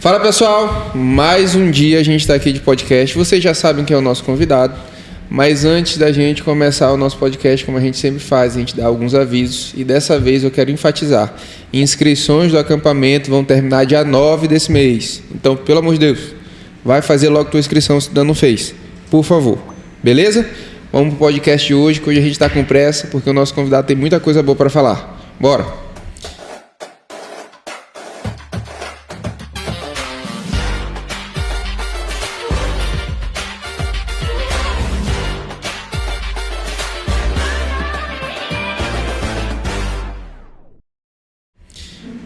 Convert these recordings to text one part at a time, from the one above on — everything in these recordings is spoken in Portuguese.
Fala pessoal, mais um dia a gente está aqui de podcast. Vocês já sabem quem é o nosso convidado, mas antes da gente começar o nosso podcast, como a gente sempre faz, a gente dá alguns avisos e dessa vez eu quero enfatizar: inscrições do acampamento vão terminar dia 9 desse mês. Então, pelo amor de Deus, vai fazer logo tua inscrição se ainda não fez, por favor, beleza? Vamos pro podcast de hoje, que hoje a gente está com pressa porque o nosso convidado tem muita coisa boa para falar. Bora!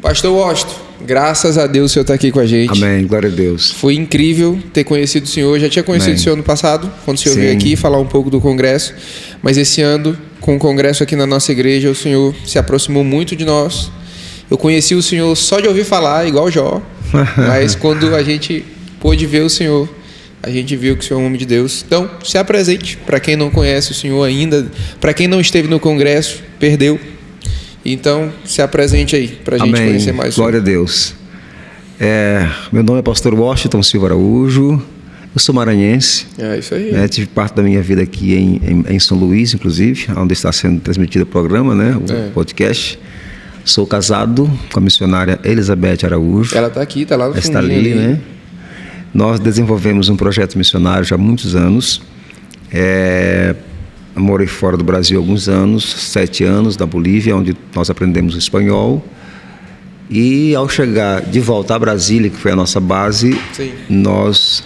Pastor Washington, graças a Deus o senhor está aqui com a gente. Amém, glória a Deus. Foi incrível ter conhecido o senhor. Já tinha conhecido o senhor no passado, quando o senhor veio aqui falar um pouco do congresso. Mas esse ano, com o congresso aqui na nossa igreja, o senhor se aproximou muito de nós. Eu conheci o senhor só de ouvir falar, igual o Jó. Mas quando a gente pôde ver o senhor, a gente viu que o senhor é um homem de Deus. Então, se apresente para quem não conhece o senhor ainda. Para quem não esteve no congresso, perdeu. Então, se apresente aí, para a gente conhecer mais. Glória a Deus. Meu nome é Pastor Washington Silva Araújo, eu sou maranhense. É isso aí. Tive parte da minha vida aqui em São Luís, inclusive, onde está sendo transmitido o programa, o podcast. Sou casado com a missionária Elizabeth Araújo. Ela está aqui, está lá no fundo. Está ali, né? Nós desenvolvemos um projeto missionário já há muitos anos. Morei fora do Brasil há alguns anos, 7 anos, na Bolívia, onde nós aprendemos o espanhol. E ao chegar de volta a Brasília, que foi a nossa base, nós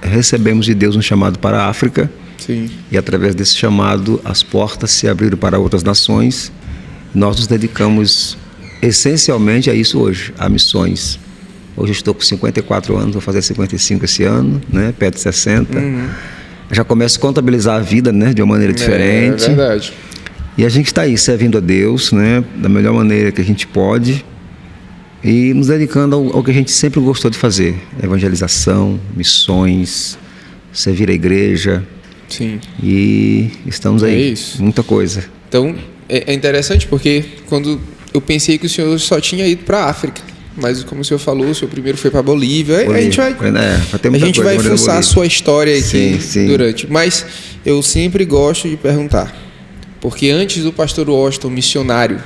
recebemos de Deus um chamado para a África. Sim. E através desse chamado, as portas se abriram para outras nações. Nós nos dedicamos essencialmente a isso hoje, a missões. Hoje eu estou com 54 anos, vou fazer 55 esse ano, perto de 60. Já começo a contabilizar a vida, de uma maneira diferente. É verdade. E a gente está aí, servindo a Deus, da melhor maneira que a gente pode. E nos dedicando ao que a gente sempre gostou de fazer. Evangelização, missões, servir a igreja. Sim. E estamos aí. É isso. Muita coisa. Então, é interessante porque quando eu pensei que o senhor só tinha ido para a África. Mas como o senhor falou, o senhor primeiro foi para a Bolívia. A gente vai fuçar a sua história aqui durante. Mas eu sempre gosto de perguntar. Porque antes do pastor Washington, missionário,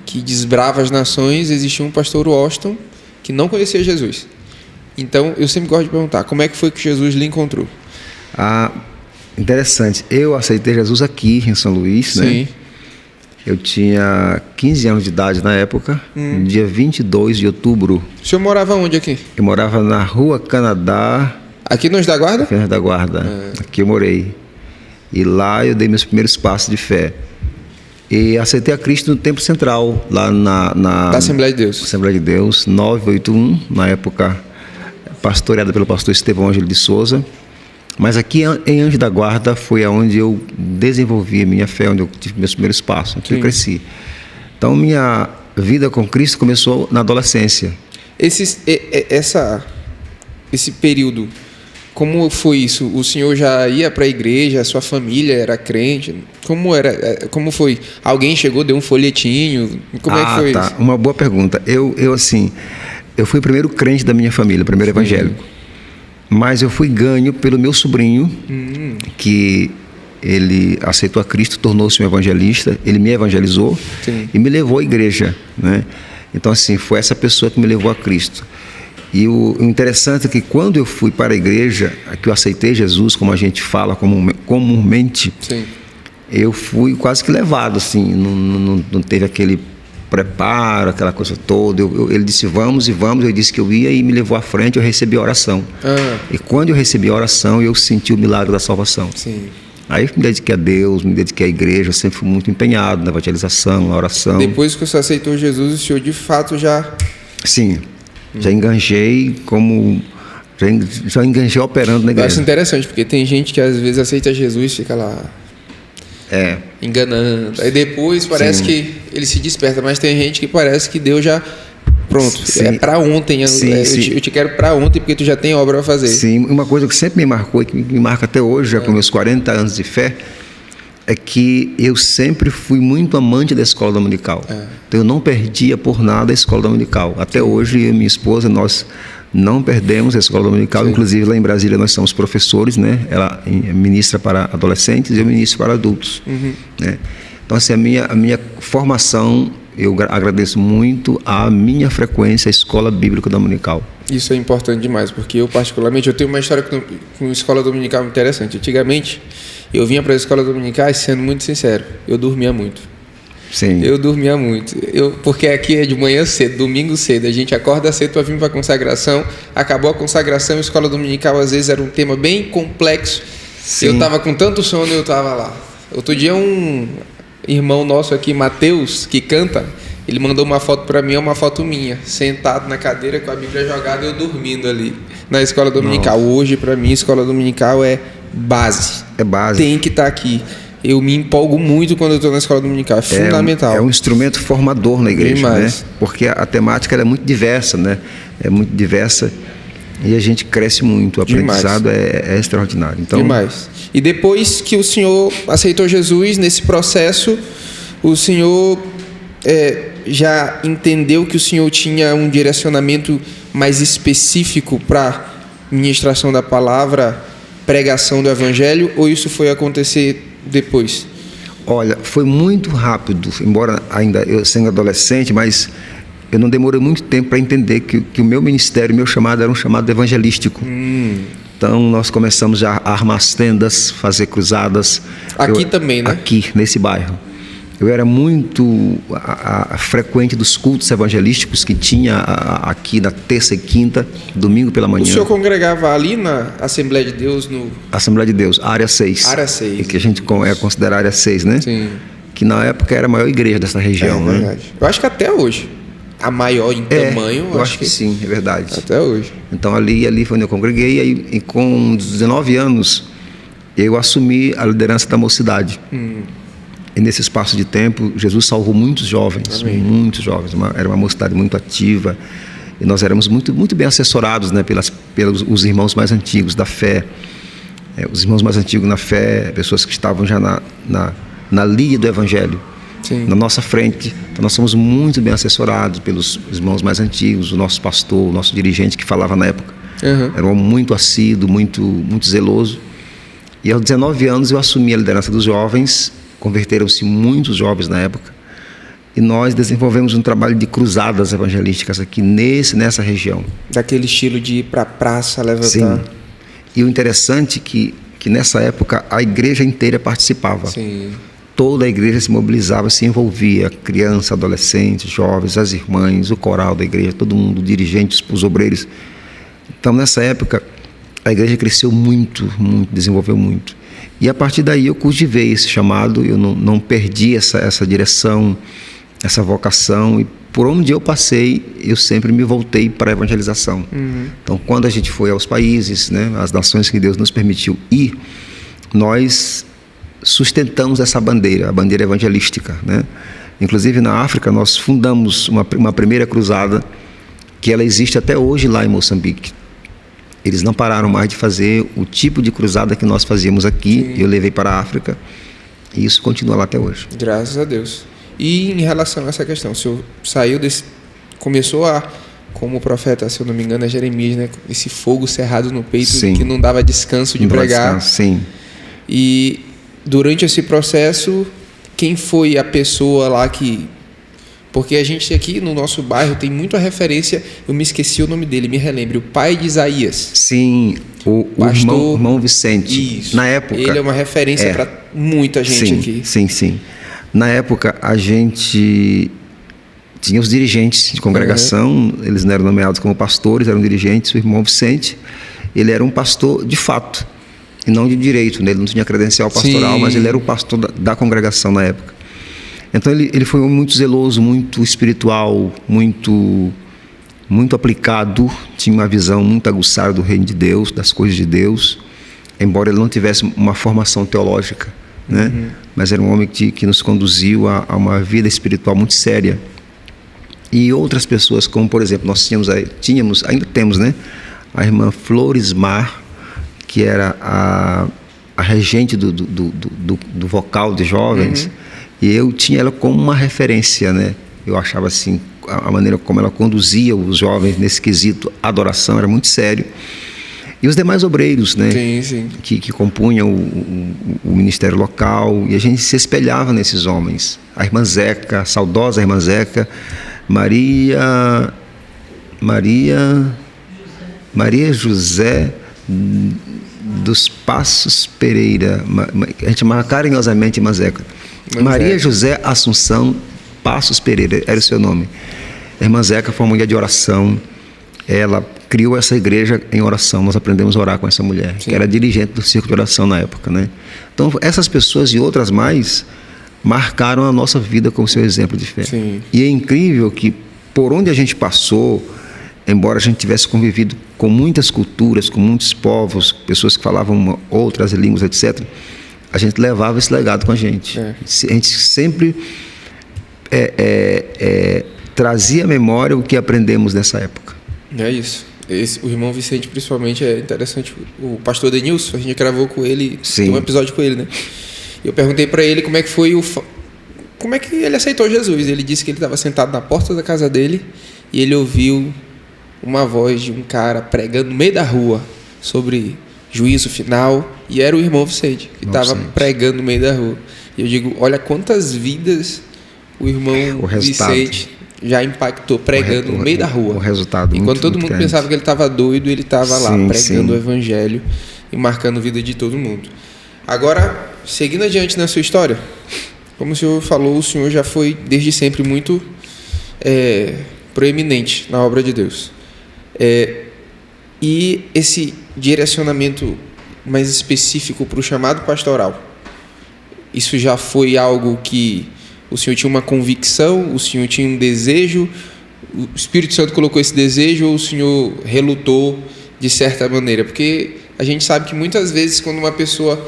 que desbrava as nações, existia um pastor Washington que não conhecia Jesus. Então, eu sempre gosto de perguntar, como é que foi que Jesus lhe encontrou? Interessante. Eu aceitei Jesus aqui em São Luís, Sim. Eu tinha 15 anos de idade na época, no dia 22 de outubro. O senhor morava onde aqui? Eu morava na Rua Canadá. Aqui no Anjo da Guarda? Aqui no Anjo da Guarda. Aqui eu morei. E lá eu dei meus primeiros passos de fé. E aceitei a Cristo no Templo Central, lá da Assembleia de Deus. Assembleia de Deus, 981, na época pastoreada pelo pastor Estevão Ângelo de Souza. Mas aqui em Anjo da Guarda foi onde eu desenvolvi a minha fé, onde eu tive meus primeiros passos, onde eu cresci. Então, minha vida com Cristo começou na adolescência. Esse período, como foi isso? O senhor já ia para a igreja, a sua família era crente? Como foi? Alguém chegou, deu um folhetinho? Como é que foi isso? Uma boa pergunta. Eu fui o primeiro crente da minha família, o primeiro evangélico. Mas eu fui ganho pelo meu sobrinho, que ele aceitou a Cristo, tornou-se um evangelista, ele me evangelizou e me levou à igreja, Então, assim, foi essa pessoa que me levou a Cristo. E o interessante é que quando eu fui para a igreja, que eu aceitei Jesus, como a gente fala comumente, eu fui quase que levado, assim, não teve aquele preparo, aquela coisa toda. Ele disse vamos, eu disse que eu ia e me levou à frente, eu recebi a oração. E quando eu recebi a oração, eu senti o milagre da salvação. Aí eu me dediquei a Deus, me dediquei à igreja, eu sempre fui muito empenhado na evangelização, na oração. Depois que você aceitou Jesus, o senhor de fato já... Sim, já enganjei já enganjei operando na igreja. Eu acho interessante, porque tem gente que às vezes aceita Jesus e fica lá... enganando. Aí depois parece que ele se desperta, mas tem gente que parece que Deus já... Pronto, é para ontem. Eu te quero para ontem porque tu já tem obra a fazer. Sim, uma coisa que sempre me marcou e que me marca até hoje, já com meus 40 anos de fé, é que eu sempre fui muito amante da escola dominical. Então eu não perdia por nada a escola dominical. Até hoje, eu e minha esposa, nós não perdemos a escola dominical. Sim. Inclusive lá em Brasília nós somos professores, né? Ela ministra para adolescentes e eu ministro para adultos. Né? Então assim, a minha formação, eu agradeço muito a minha frequência à escola bíblica dominical. Isso é importante demais, porque eu particularmente, eu tenho uma história com escola dominical interessante. Antigamente, eu vinha para a escola dominical, sendo muito sincero, eu dormia muito. Sim. Eu dormia muito. Porque aqui é de manhã cedo, domingo cedo. A gente acorda cedo para vir para a consagração. Acabou a consagração, a escola dominical às vezes era um tema bem complexo. Sim. Eu estava com tanto sono e eu estava lá. Outro dia um irmão nosso aqui, Mateus, que canta, ele mandou uma foto para mim, é uma foto minha, sentado na cadeira com a Bíblia jogada e eu dormindo ali na escola dominical. Nossa. Hoje, para mim, a escola dominical é base. É base. Tem que estar aqui. Eu me empolgo muito quando eu estou na escola dominical, é fundamental. É um instrumento formador na igreja, né? Porque a temática é muito diversa, né? É muito diversa e a gente cresce muito, o aprendizado é extraordinário. Então, demais. E depois que o senhor aceitou Jesus, nesse processo, o senhor já entendeu que o senhor tinha um direcionamento mais específico para ministração da palavra, pregação do evangelho, ou isso foi acontecer depois? Olha, foi muito rápido, embora ainda eu sendo adolescente, mas eu não demorei muito tempo para entender que o meu ministério, o meu chamado era um chamado evangelístico. Então nós começamos a armar as tendas, fazer cruzadas. Aqui também, né? Aqui, nesse bairro. Eu era muito frequente dos cultos evangelísticos que tinha aqui na terça e quinta, domingo pela manhã. O senhor congregava ali na Assembleia de Deus? Assembleia de Deus, área 6. Área 6. Que a gente considera área 6, né? Sim. Que na época era a maior igreja dessa região, né? Verdade. Eu acho que até hoje. A maior em tamanho. Eu acho que sim, é verdade. Até hoje. Então ali foi onde eu congreguei e com 19 anos eu assumi a liderança da mocidade. E nesse espaço de tempo, Jesus salvou muitos jovens. Amém. Muitos jovens. Era uma mocidade muito ativa. E nós éramos muito, muito bem assessorados, né, pelos irmãos mais antigos da fé. Os irmãos mais antigos na fé, pessoas que estavam já na linha do Evangelho. Sim. Na nossa frente. Então nós somos muito bem assessorados pelos irmãos mais antigos, o nosso pastor, o nosso dirigente que falava na época. Era um homem muito assíduo, muito, muito zeloso. E aos 19 anos eu assumi a liderança dos jovens. Converteram-se muitos jovens na época e nós desenvolvemos um trabalho de cruzadas evangelísticas aqui nessa região. Daquele estilo de ir para a praça, levantar. Sim. E o interessante é que nessa época a igreja inteira participava. Sim. Toda a igreja se mobilizava, se envolvia, crianças, adolescentes, jovens, as irmãs, o coral da igreja, todo mundo, dirigentes, os obreiros. Então nessa época a igreja cresceu muito, muito, desenvolveu muito. E a partir daí eu cultivei esse chamado, eu não perdi essa direção, essa vocação. E por onde eu passei, eu sempre me voltei para a evangelização. Então, quando a gente foi aos países, né, as nações que Deus nos permitiu ir, nós sustentamos essa bandeira, a bandeira evangelística. Né? Inclusive, na África, nós fundamos uma primeira cruzada, que ela existe até hoje lá em Moçambique. Eles não pararam mais de fazer o tipo de cruzada que nós fazíamos aqui. Sim. Eu levei para a África e isso continua lá até hoje. Graças a Deus. E em relação a essa questão, o senhor começou como profeta, se eu não me engano, é Jeremias, né? Esse fogo cerrado no peito. Sim. Que não dava descanso de pregar. Descanso, sim. E durante esse processo, quem foi a pessoa lá que... Porque a gente aqui no nosso bairro tem muita referência, eu me esqueci o nome dele, me relembre, o pai de Isaías. Sim, o irmão Vicente. Isso. Na época, ele é uma referência para muita gente aqui. Sim. Na época a gente tinha os dirigentes de congregação, eles não eram nomeados como pastores, eram dirigentes. O irmão Vicente, ele era um pastor de fato, e não de direito, né? Ele não tinha credencial pastoral, mas ele era o pastor da congregação na época. Então ele foi muito zeloso, muito espiritual, muito aplicado, tinha uma visão muito aguçada do reino de Deus, das coisas de Deus, embora ele não tivesse uma formação teológica, né? Mas era um homem que nos conduziu a uma vida espiritual muito séria. E outras pessoas, como por exemplo, nós tínhamos, ainda temos, né? A irmã Floresmar, que era a regente do vocal de jovens. E eu tinha ela como uma referência, né? Eu achava assim, a maneira como ela conduzia os jovens nesse quesito adoração era muito sério. E os demais obreiros, né? Sim, sim. Que compunham o ministério local, e a gente se espelhava nesses homens. A irmã Zeca, a saudosa irmã Zeca, Maria José dos Passos Pereira, a gente chamava carinhosamente irmã Zeca. Maria José Assunção Passos Pereira, era o seu nome. A irmã Zeca foi uma mulher de oração, ela criou essa igreja em oração, nós aprendemos a orar com essa mulher, Sim. que era dirigente do círculo de oração na época, né? Então, essas pessoas e outras mais marcaram a nossa vida como seu exemplo de fé. Sim. E é incrível que, por onde a gente passou, embora a gente tivesse convivido com muitas culturas, com muitos povos, pessoas que falavam outras línguas, etc., a gente levava esse legado com a gente. A gente sempre trazia à memória o que aprendemos nessa época. É isso. O irmão Vicente, principalmente, é interessante. O pastor Denilson, a gente gravou com ele, Sim. tem um episódio com ele, né? Eu perguntei para ele como é que foi como é que ele aceitou Jesus. Ele disse que ele estava sentado na porta da casa dele e ele ouviu uma voz de um cara pregando no meio da rua sobre juízo final, e era o irmão Vicente que estava pregando no meio da rua. E eu digo, olha quantas vidas o irmão Vicente já impactou pregando no meio da rua. O resultado. Enquanto todo mundo pensava que ele estava doido, ele estava lá pregando o evangelho e marcando a vida de todo mundo. Agora, seguindo adiante na sua história, como o senhor falou, o senhor já foi desde sempre muito proeminente na obra de Deus. E esse direcionamento mais específico para o chamado pastoral, isso já foi algo que o senhor tinha uma convicção, o senhor tinha um desejo, o Espírito Santo colocou esse desejo, ou o senhor relutou de certa maneira? Porque a gente sabe que muitas vezes quando uma pessoa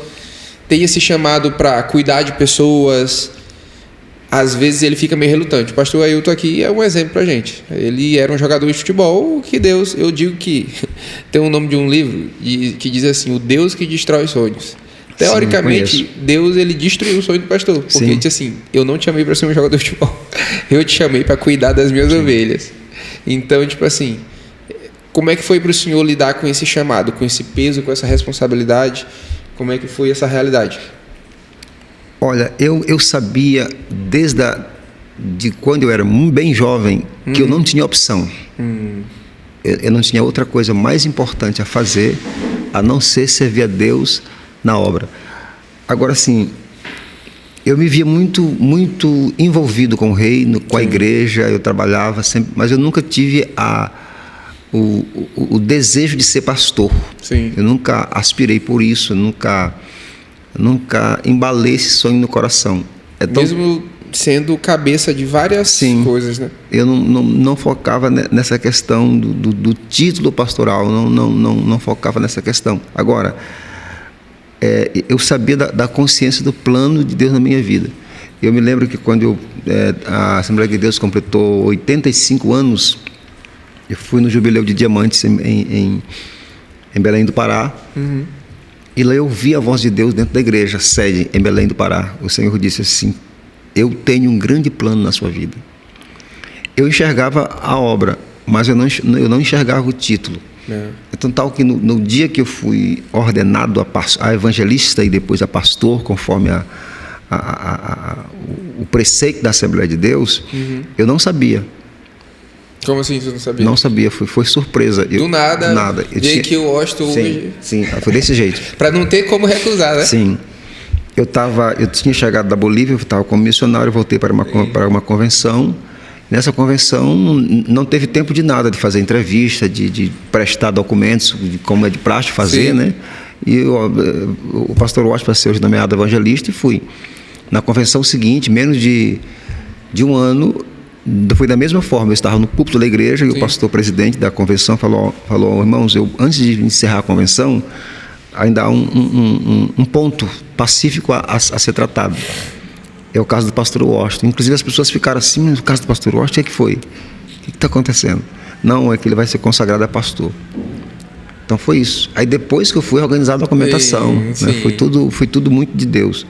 tem esse chamado para cuidar de pessoas, às vezes ele fica meio relutante. O pastor Ailton aqui é um exemplo para a gente. Ele era um jogador de futebol que Deus, eu digo que tem o nome de um livro que diz assim, o Deus que destrói sonhos. Teoricamente, Deus ele destruiu o sonho do pastor, porque ele disse assim, eu não te chamei para ser um jogador de futebol, eu te chamei para cuidar das minhas ovelhas. Então, tipo assim, como é que foi para o senhor lidar com esse chamado, com esse peso, com essa responsabilidade? Como é que foi essa realidade? Olha, eu sabia de quando eu era bem jovem que eu não tinha opção. Eu não tinha outra coisa mais importante a fazer a não ser servir a Deus na obra. Agora, sim, eu me via muito envolvido com o reino, com a igreja, eu trabalhava sempre, mas eu nunca tive o desejo de ser pastor. Sim. Eu nunca aspirei por isso, nunca embalei esse sonho no coração. Mesmo sendo cabeça de várias coisas, né? Eu não focava nessa questão do título pastoral, não focava nessa questão. Agora, eu sabia da consciência do plano de Deus na minha vida. Eu me lembro que quando a Assembleia de Deus completou 85 anos, eu fui no Jubileu de Diamantes em Belém do Pará. E lá eu ouvi a voz de Deus dentro da igreja, sede em Belém do Pará. O Senhor disse assim, eu tenho um grande plano na sua vida. Eu enxergava a obra, mas eu não enxergava o título. Então, tal que no dia que eu fui ordenado a evangelista e depois a pastor, conforme o preceito da Assembleia de Deus, eu não sabia. Como assim você não sabia? Não sabia, foi surpresa. Do nada. Veio que eu gosto hoje. Sim, foi desse jeito. Para não ter como recusar, né? Sim. Eu tinha chegado da Bolívia, eu estava como missionário, voltei para uma convenção. Nessa convenção não teve tempo de nada, de fazer entrevista, de prestar documentos, como é de praxe fazer, né? E o pastor Washington ser nomeado evangelista e fui. Na convenção seguinte, menos de um ano, foi da mesma forma, eu estava no púlpito da igreja e o pastor presidente da convenção falou, irmãos, antes de encerrar a convenção, ainda há um ponto pacífico a ser tratado. É o caso do pastor Washington. Inclusive as pessoas ficaram assim, no caso do pastor Washington, o que foi? O que está acontecendo? Não, é que ele vai ser consagrado a pastor. Então foi isso. Aí depois que eu fui organizar a documentação, né? Foi tudo muito de Deus.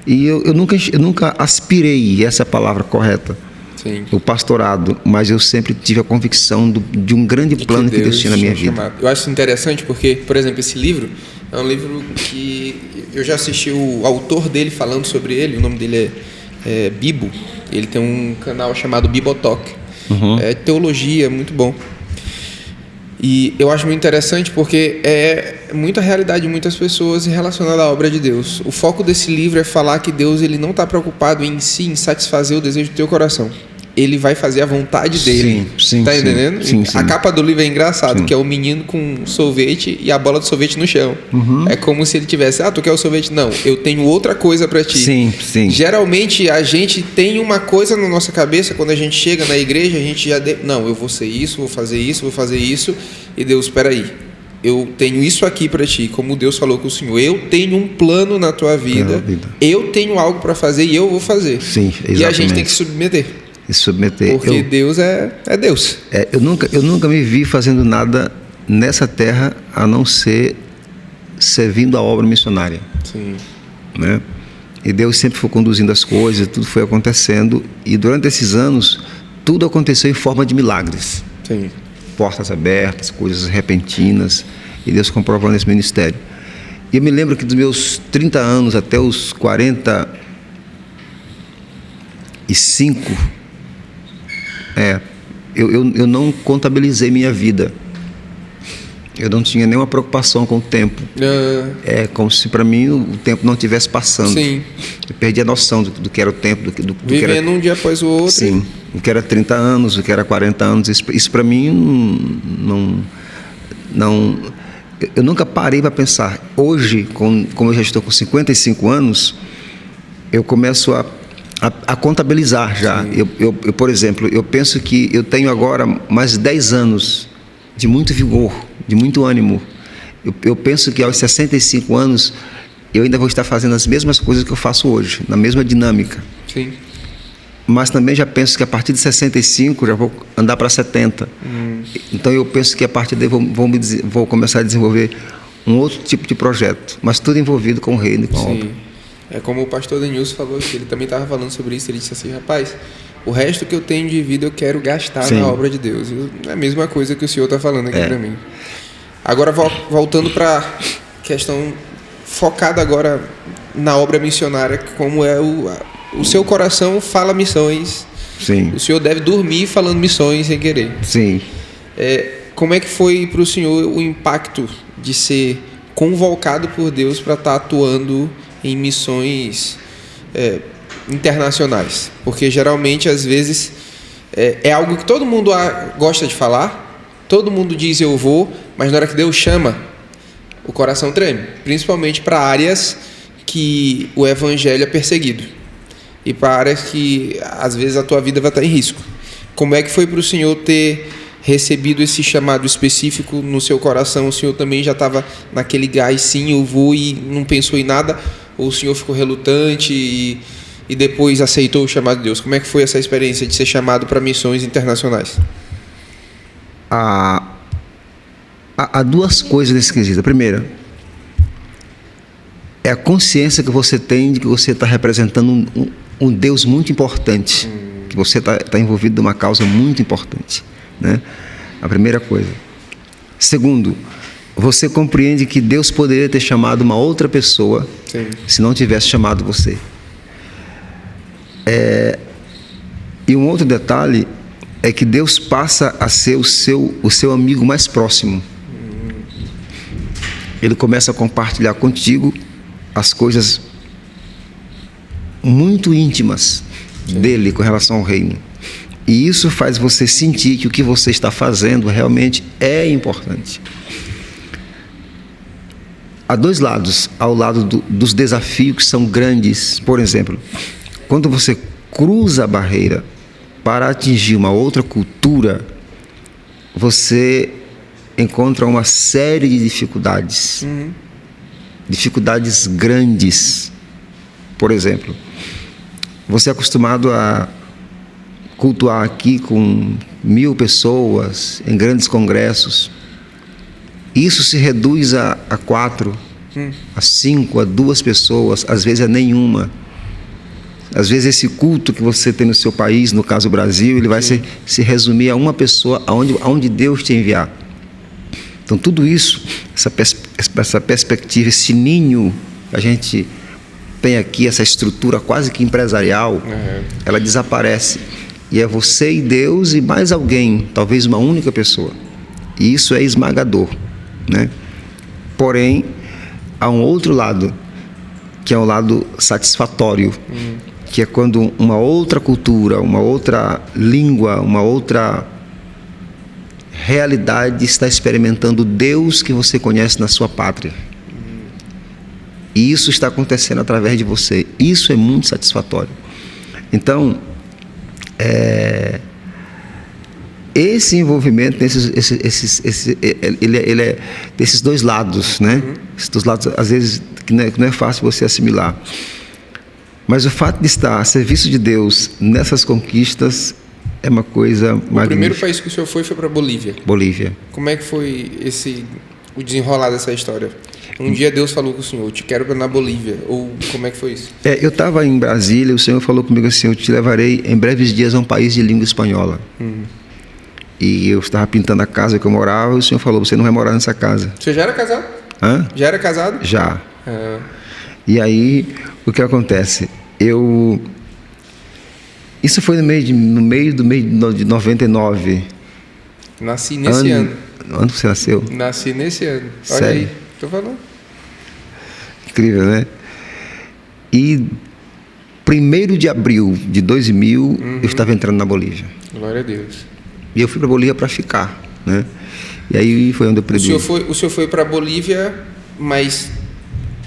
E eu nunca aspirei, essa é a palavra correta, Sim. o pastorado, mas eu sempre tive a convicção de um grande plano que Deus tinha na minha vida. Eu acho interessante porque, por exemplo, esse livro é um livro que eu já assisti o autor dele falando sobre ele. O nome dele é Bibo. Ele tem um canal chamado Bibotalk. É teologia, muito bom. E eu acho muito interessante porque é muita realidade de muitas pessoas relacionada à obra de Deus. O foco desse livro é falar que Deus ele não está preocupado em si, em satisfazer o desejo do teu coração. Ele vai fazer a vontade dele. Sim, tá entendendo? Sim. A capa do livro é engraçado, que é o menino com sorvete e a bola de sorvete no chão. É como se ele tivesse, tu quer o sorvete? Não, eu tenho outra coisa para ti. Sim. Geralmente a gente tem uma coisa na nossa cabeça quando a gente chega na igreja, a gente já não, eu vou ser isso, vou fazer isso, e Deus, espera aí. Eu tenho isso aqui para ti, como Deus falou com o Senhor. Eu tenho um plano na tua vida. Eu tenho algo para fazer e eu vou fazer. Sim, exatamente. E a gente tem que submeter. Porque Deus é Deus. Eu nunca me vi fazendo nada nessa terra a não ser servindo a obra missionária. Sim. Né? E Deus sempre foi conduzindo as coisas, tudo foi acontecendo. E durante esses anos, tudo aconteceu em forma de milagres. Sim. Portas abertas, coisas repentinas. E Deus comprovou nesse ministério. E eu me lembro que dos meus 30 anos até os 45... Eu não contabilizei minha vida. Eu não tinha nenhuma preocupação com o tempo. É como se para mim o tempo não estivesse passando. Não Eu perdi a noção do que era o tempo. Vivendo que era, um dia após o outro. Sim, o que era 30 anos, o que era 40 anos. Isso para mim não. Eu nunca parei para pensar. Hoje, como eu já estou com 55 anos, eu começo a contabilizar já. Eu, por exemplo, eu penso que eu tenho agora mais 10 anos de muito vigor, de muito ânimo. Eu penso que aos 65 anos eu ainda vou estar fazendo as mesmas coisas que eu faço hoje, na mesma dinâmica. Sim. Mas também já penso que a partir de 65 já vou andar para 70. Então eu penso que a partir daí vou começar a desenvolver um outro tipo de projeto, mas tudo envolvido com o reino e com a obra. É como o pastor Denilson falou, que ele também estava falando sobre isso. Ele disse assim, rapaz, o resto que eu tenho de vida eu quero gastar na obra de Deus. É a mesma coisa que o senhor está falando aqui para mim. Agora, voltando para a questão focada agora na obra missionária, como é o seu coração fala missões. Sim. O senhor deve dormir falando missões sem querer. Sim. Como é que foi para o senhor o impacto de ser convocado por Deus para estar atuando em missões internacionais? Porque geralmente, às vezes, é algo que todo mundo gosta de falar, todo mundo diz eu vou, mas na hora que Deus chama, o coração treme, principalmente para áreas que o evangelho é perseguido e para áreas que às vezes a tua vida vai estar em risco. Como é que foi para o senhor ter recebido esse chamado específico no seu coração? O senhor também já estava naquele gás, sim, eu vou, e não pensou em nada? Ou o senhor ficou relutante e depois aceitou o chamado de Deus? Como é que foi essa experiência de ser chamado para missões internacionais? Há duas coisas nesse quesito. A primeira é a consciência que você tem de que você está representando um Deus muito importante, que você está envolvido numa causa muito importante, né? A primeira coisa. Segundo, você compreende que Deus poderia ter chamado uma outra pessoa, sim, se não tivesse chamado você. E um outro detalhe é que Deus passa a ser o seu amigo mais próximo. Ele começa a compartilhar contigo as coisas muito íntimas, sim, dele com relação ao reino. E isso faz você sentir que o que você está fazendo realmente é importante. Há dois lados. Ao lado dos desafios que são grandes. Por exemplo, quando você cruza a barreira para atingir uma outra cultura, você encontra uma série de dificuldades. Dificuldades grandes. Por exemplo, você é acostumado a cultuar aqui com 1000 pessoas em grandes congressos. Isso se reduz a 4, a 5, a 2 pessoas, às vezes a nenhuma. Às vezes esse culto que você tem no seu país, no caso o Brasil, ele vai se resumir a uma pessoa aonde Deus te enviar. Então tudo isso, essa perspectiva, esse ninho que a gente tem aqui, essa estrutura quase que empresarial, ela desaparece. E é você e Deus e mais alguém, talvez uma única pessoa. E isso é esmagador, né? Porém, há um outro lado, que é um lado satisfatório, que é quando uma outra cultura, uma outra língua, uma outra realidade está experimentando Deus que você conhece na sua pátria. E isso está acontecendo através de você. Isso é muito satisfatório. Então, esse envolvimento, ele é desses dois lados, né? Esses dois lados, às vezes, que não é fácil você assimilar. Mas o fato de estar a serviço de Deus nessas conquistas é uma coisa magnífica. O primeiro país que o senhor foi para Bolívia. Bolívia. Como é que foi o desenrolar dessa história? Um dia Deus falou com o senhor, te quero na Bolívia, ou como é que foi isso? Eu estava em Brasília, o Senhor falou comigo assim, eu te levarei em breves dias a um país de língua espanhola. E eu estava pintando a casa que eu morava, e o Senhor falou, você não vai morar nessa casa. Você já era casado? Hã? Já era casado? Já. E aí, o que acontece? Isso foi no meio de 99. Nasci nesse ano. Onde você nasceu? Nasci nesse ano. Olha Sério? aí, tô falando. Incrível, né? E 1º de abril de 2000, eu estava entrando na Bolívia. Glória a Deus. E eu fui para a Bolívia para ficar, né? E aí foi onde eu preguei. O senhor foi para a Bolívia, mas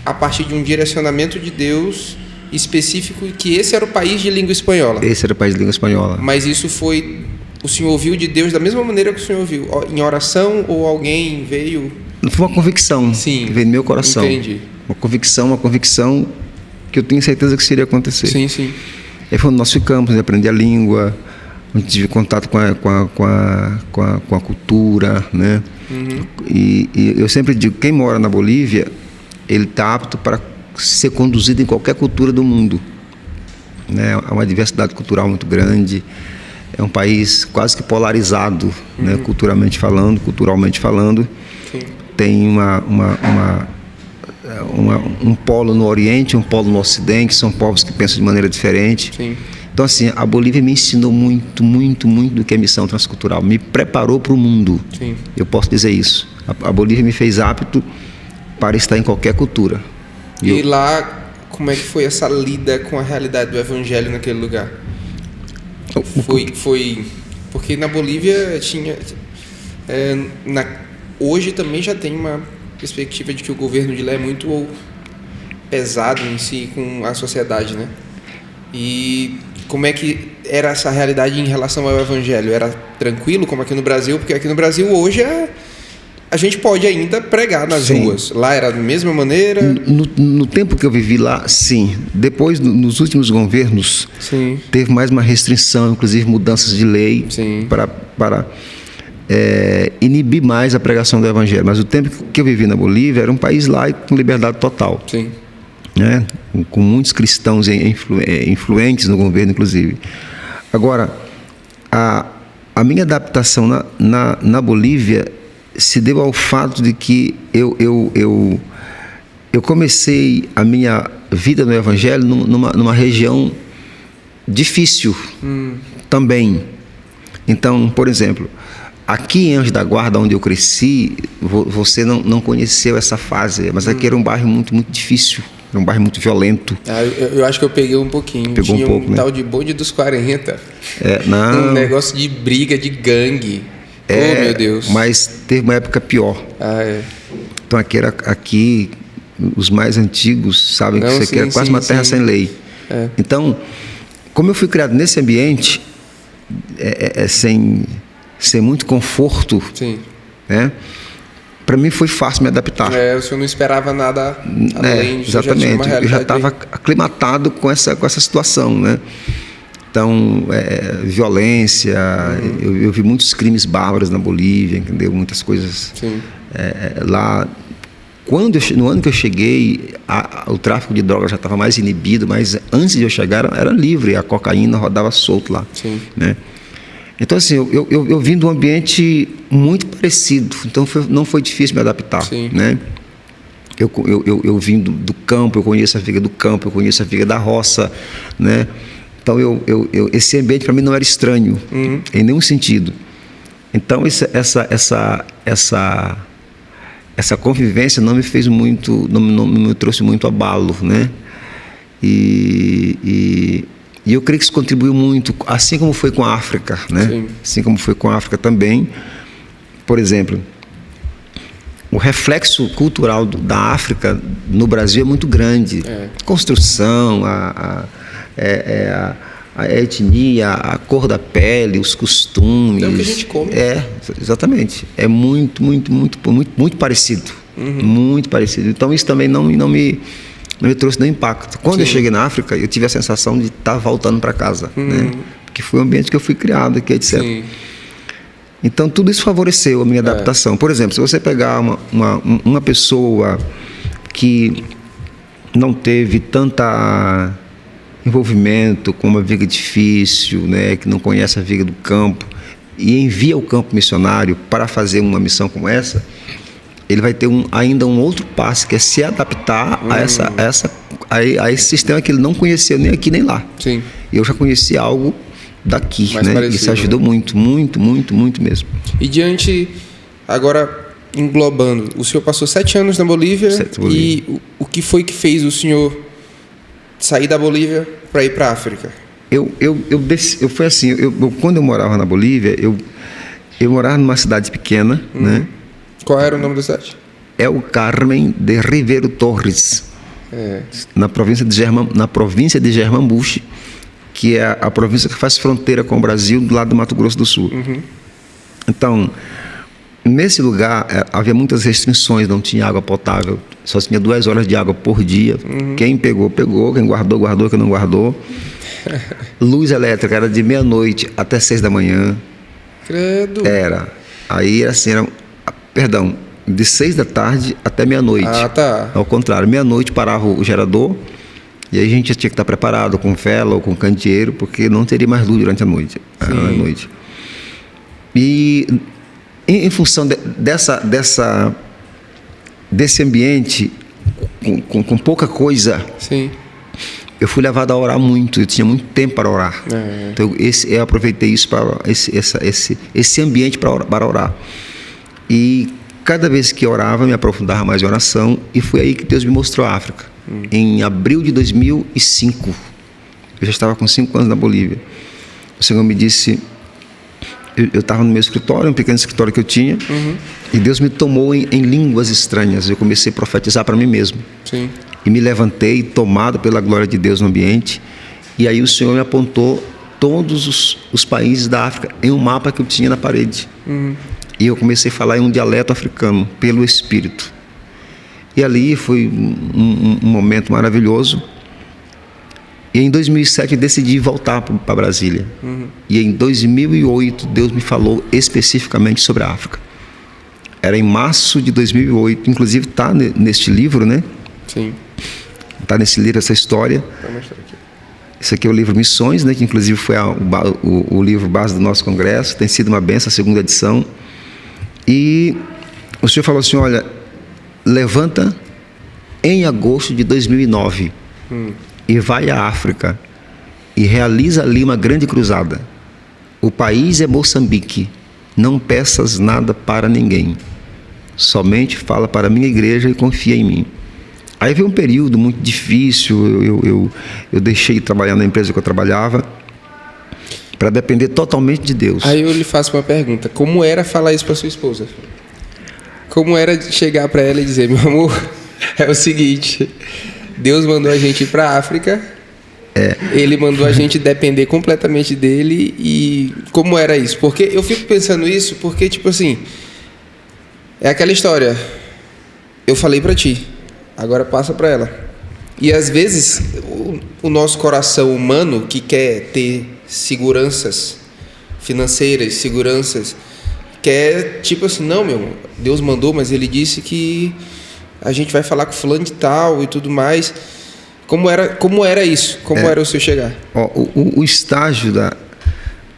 a partir de um direcionamento de Deus específico, que esse era o país de língua espanhola. Esse era o país de língua espanhola. Mas isso foi... O senhor ouviu de Deus da mesma maneira que o senhor ouviu? Em oração ou alguém veio... Foi uma convicção. Sim. Que veio no meu coração. Entendi. Uma convicção que eu tenho certeza que isso iria acontecer. Sim, sim. Aí foi onde nós ficamos, aprendi a língua, a gente tive contato com a cultura, né? E eu sempre digo, quem mora na Bolívia, ele está apto para ser conduzido em qualquer cultura do mundo, né? Há uma diversidade cultural muito grande, é um país quase que polarizado, né? Culturalmente falando. Sim. Tem um polo no Oriente, um polo no Ocidente, são povos que pensam de maneira diferente. Sim. Então, assim, a Bolívia me ensinou muito do que é missão transcultural, me preparou para o mundo. Sim. Eu posso dizer isso. A Bolívia me fez apto para estar em qualquer cultura. E lá, como é que foi essa lida com a realidade do evangelho naquele lugar? Foi porque na Bolívia tinha... hoje também já tem uma perspectiva de que o governo de lá é muito pesado em si com a sociedade, né? E como é que era essa realidade em relação ao evangelho? Era tranquilo como aqui no Brasil? Porque aqui no Brasil hoje a gente pode ainda pregar nas ruas. Lá era da mesma maneira? No tempo que eu vivi lá, sim. Depois, nos últimos governos, sim, teve mais uma restrição, inclusive mudanças de lei para inibir mais a pregação do evangelho. Mas o tempo que eu vivi na Bolívia era um país laico com liberdade total. Sim. Né? Com muitos cristãos influentes no governo, inclusive. Agora, a minha adaptação na Bolívia se deu ao fato de que eu comecei a minha vida no Evangelho numa região difícil também. Então, por exemplo, aqui em Anjos da Guarda, onde eu cresci, você não conheceu essa fase, mas aqui era um bairro muito, muito difícil. Era um bairro muito violento. Eu acho que eu peguei um pouquinho. Tinha um tal de bonde dos 40. Um negócio de briga, de gangue. Oh, meu Deus. Mas teve uma época pior. Então aqui os mais antigos sabem que isso aqui era quase uma terra sem lei. Então, como eu fui criado nesse ambiente, sem muito conforto, né? Para mim foi fácil me adaptar. O senhor não esperava nada além disso. Exatamente. Eu já estava aclimatado com essa situação, né? Então, violência, eu vi muitos crimes bárbaros na Bolívia, entendeu? Muitas coisas lá No ano que eu cheguei, o tráfico de drogas já estava mais inibido, mas antes de eu chegar era livre, a cocaína rodava solto lá. Sim. Né? Então, assim, eu vim de um ambiente muito parecido, então não foi difícil me adaptar. Sim. Né? Eu vim do campo, eu conheço a vida do campo, eu conheço a vida da roça, né? Então, esse ambiente para mim não era estranho, em nenhum sentido. Então, essa convivência não me fez muito, não me trouxe muito abalo, né? E eu creio que isso contribuiu muito, assim como foi com a África, né? Sim. Assim como foi com a África também. Por exemplo, o reflexo cultural da África no Brasil é muito grande. Construção, a etnia, a cor da pele, os costumes. É o que a gente come. Exatamente. É muito parecido. Muito parecido. Então isso também não me trouxe nenhum impacto. Quando eu cheguei na África, eu tive a sensação de estar voltando para casa, né? Porque foi o ambiente que eu fui criado aqui, etc. Sim. Então tudo isso favoreceu a minha adaptação. Por exemplo, se você pegar uma pessoa que não teve tanta envolvimento com uma vida difícil, né, que não conhece a vida do campo, e envia o campo missionário para fazer uma missão como essa, ele vai ter ainda um outro passo, que é se adaptar a esse sistema que ele não conheceu nem aqui nem lá. Sim. Eu já conheci algo daqui, mais né? parecido, isso ajudou muito mesmo. E diante, agora englobando, o senhor passou 7 anos na Bolívia, e o que foi que fez o senhor sair da Bolívia para ir para a África? Foi assim, quando eu morava na Bolívia, eu morava numa cidade pequena, né? Qual era o nome da cidade? É o Carmen de Ribeiro Torres, na província de Germambuche, que é a província que faz fronteira com o Brasil, do lado do Mato Grosso do Sul. Então, nesse lugar havia muitas restrições, não tinha água potável, só tinha 2 horas de água por dia. Quem pegou, quem guardou, quem não guardou. Luz elétrica era de meia-noite até 6 da manhã. Credo. Aí assim, de 6 da tarde até meia-noite. Tá. Ao contrário, meia-noite parava o gerador, e aí a gente tinha que estar preparado com vela ou com candeeiro, porque não teria mais luz durante a noite. E em função desse ambiente, com pouca coisa, sim, eu fui levado a orar muito. Eu tinha muito tempo para orar. Então eu aproveitei isso para esse ambiente para orar. E cada vez que orava, me aprofundava mais em oração, e foi aí que Deus me mostrou a África. Em abril de 2005, eu já estava com 5 anos na Bolívia. O Senhor me disse, eu estava no meu escritório, um pequeno escritório que eu tinha, e Deus me tomou em línguas estranhas. Eu comecei a profetizar para mim mesmo. Sim. E me levantei, tomado pela glória de Deus no ambiente, e aí o Senhor me apontou todos os países da África em um mapa que eu tinha na parede. E eu comecei a falar em um dialeto africano, pelo Espírito. E ali foi um momento maravilhoso. E em 2007 eu decidi voltar para Brasília. E em 2008 Deus me falou especificamente sobre a África. Era em março de 2008, inclusive está neste livro, né? Sim. Está nesse livro essa história. Vou mostrar aqui. Esse aqui é o livro Missões, né? Que inclusive foi o livro base do nosso congresso. Tem sido uma benção, a 2ª edição. E o Senhor falou assim, olha, levanta em agosto de 2009 e vai à África e realiza ali uma grande cruzada. O país é Moçambique. Não peças nada para ninguém. Somente fala para a minha igreja e confia em mim. Aí veio um período muito difícil. Eu deixei de trabalhar na empresa que eu trabalhava para depender totalmente de Deus. Aí eu lhe faço uma pergunta. Como era falar isso para sua esposa? Como era chegar para ela e dizer, meu amor, é o seguinte, Deus mandou a gente ir para a África, Ele mandou a gente depender completamente dele, e como era isso? Porque eu fico pensando isso, porque tipo assim, é aquela história, eu falei para ti, agora passa para ela. E às vezes o nosso coração humano, que quer ter seguranças financeiras, seguranças, quer tipo assim, não, meu, Deus mandou, mas ele disse que a gente vai falar com fulano de tal e tudo mais. Como era isso? Como era o seu chegar? O estágio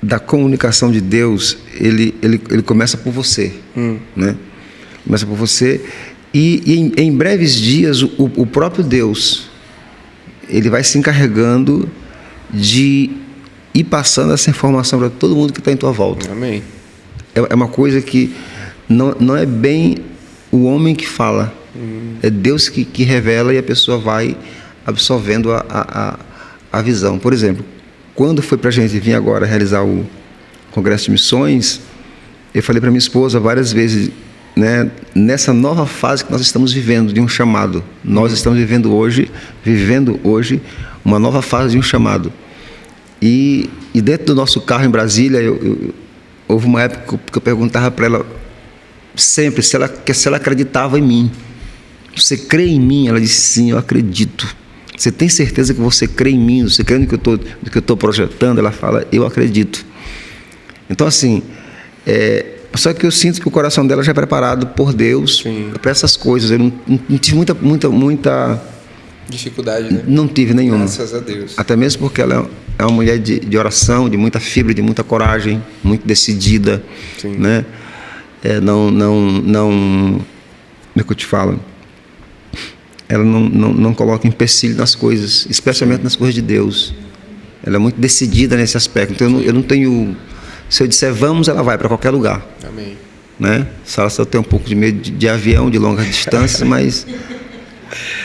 da comunicação de Deus, ele começa por você, né? Começa por você e em breves dias o próprio Deus, ele vai se encarregando de ir passando essa informação para todo mundo que está em tua volta. Amém. É uma coisa que não é bem o homem que fala, é Deus que revela e a pessoa vai absorvendo a visão. Por exemplo, quando foi para a gente vir agora realizar o Congresso de Missões, eu falei para minha esposa várias vezes, né, nessa nova fase que nós estamos vivendo de um chamado. Nós estamos vivendo hoje uma nova fase de um chamado. E dentro do nosso carro em Brasília, houve uma época que eu perguntava para ela sempre se ela acreditava em mim. Você crê em mim? Ela disse, sim, eu acredito. Você tem certeza que você crê em mim? Você crê no que eu estou projetando? Ela fala, eu acredito. Então, assim, só que eu sinto que o coração dela já é preparado por Deus para essas coisas. Eu não tive muita dificuldade, né? Não tive nenhuma. Graças a Deus. Até mesmo porque ela é uma mulher de oração, de muita fibra, de muita coragem, muito decidida, né? Como é que eu te falo? Ela não coloca empecilho nas coisas, especialmente nas coisas de Deus. Ela é muito decidida nesse aspecto. Então eu não tenho... Se eu disser vamos, ela vai para qualquer lugar. Amém. Né? Só tem um pouco de medo de avião, de longas distâncias,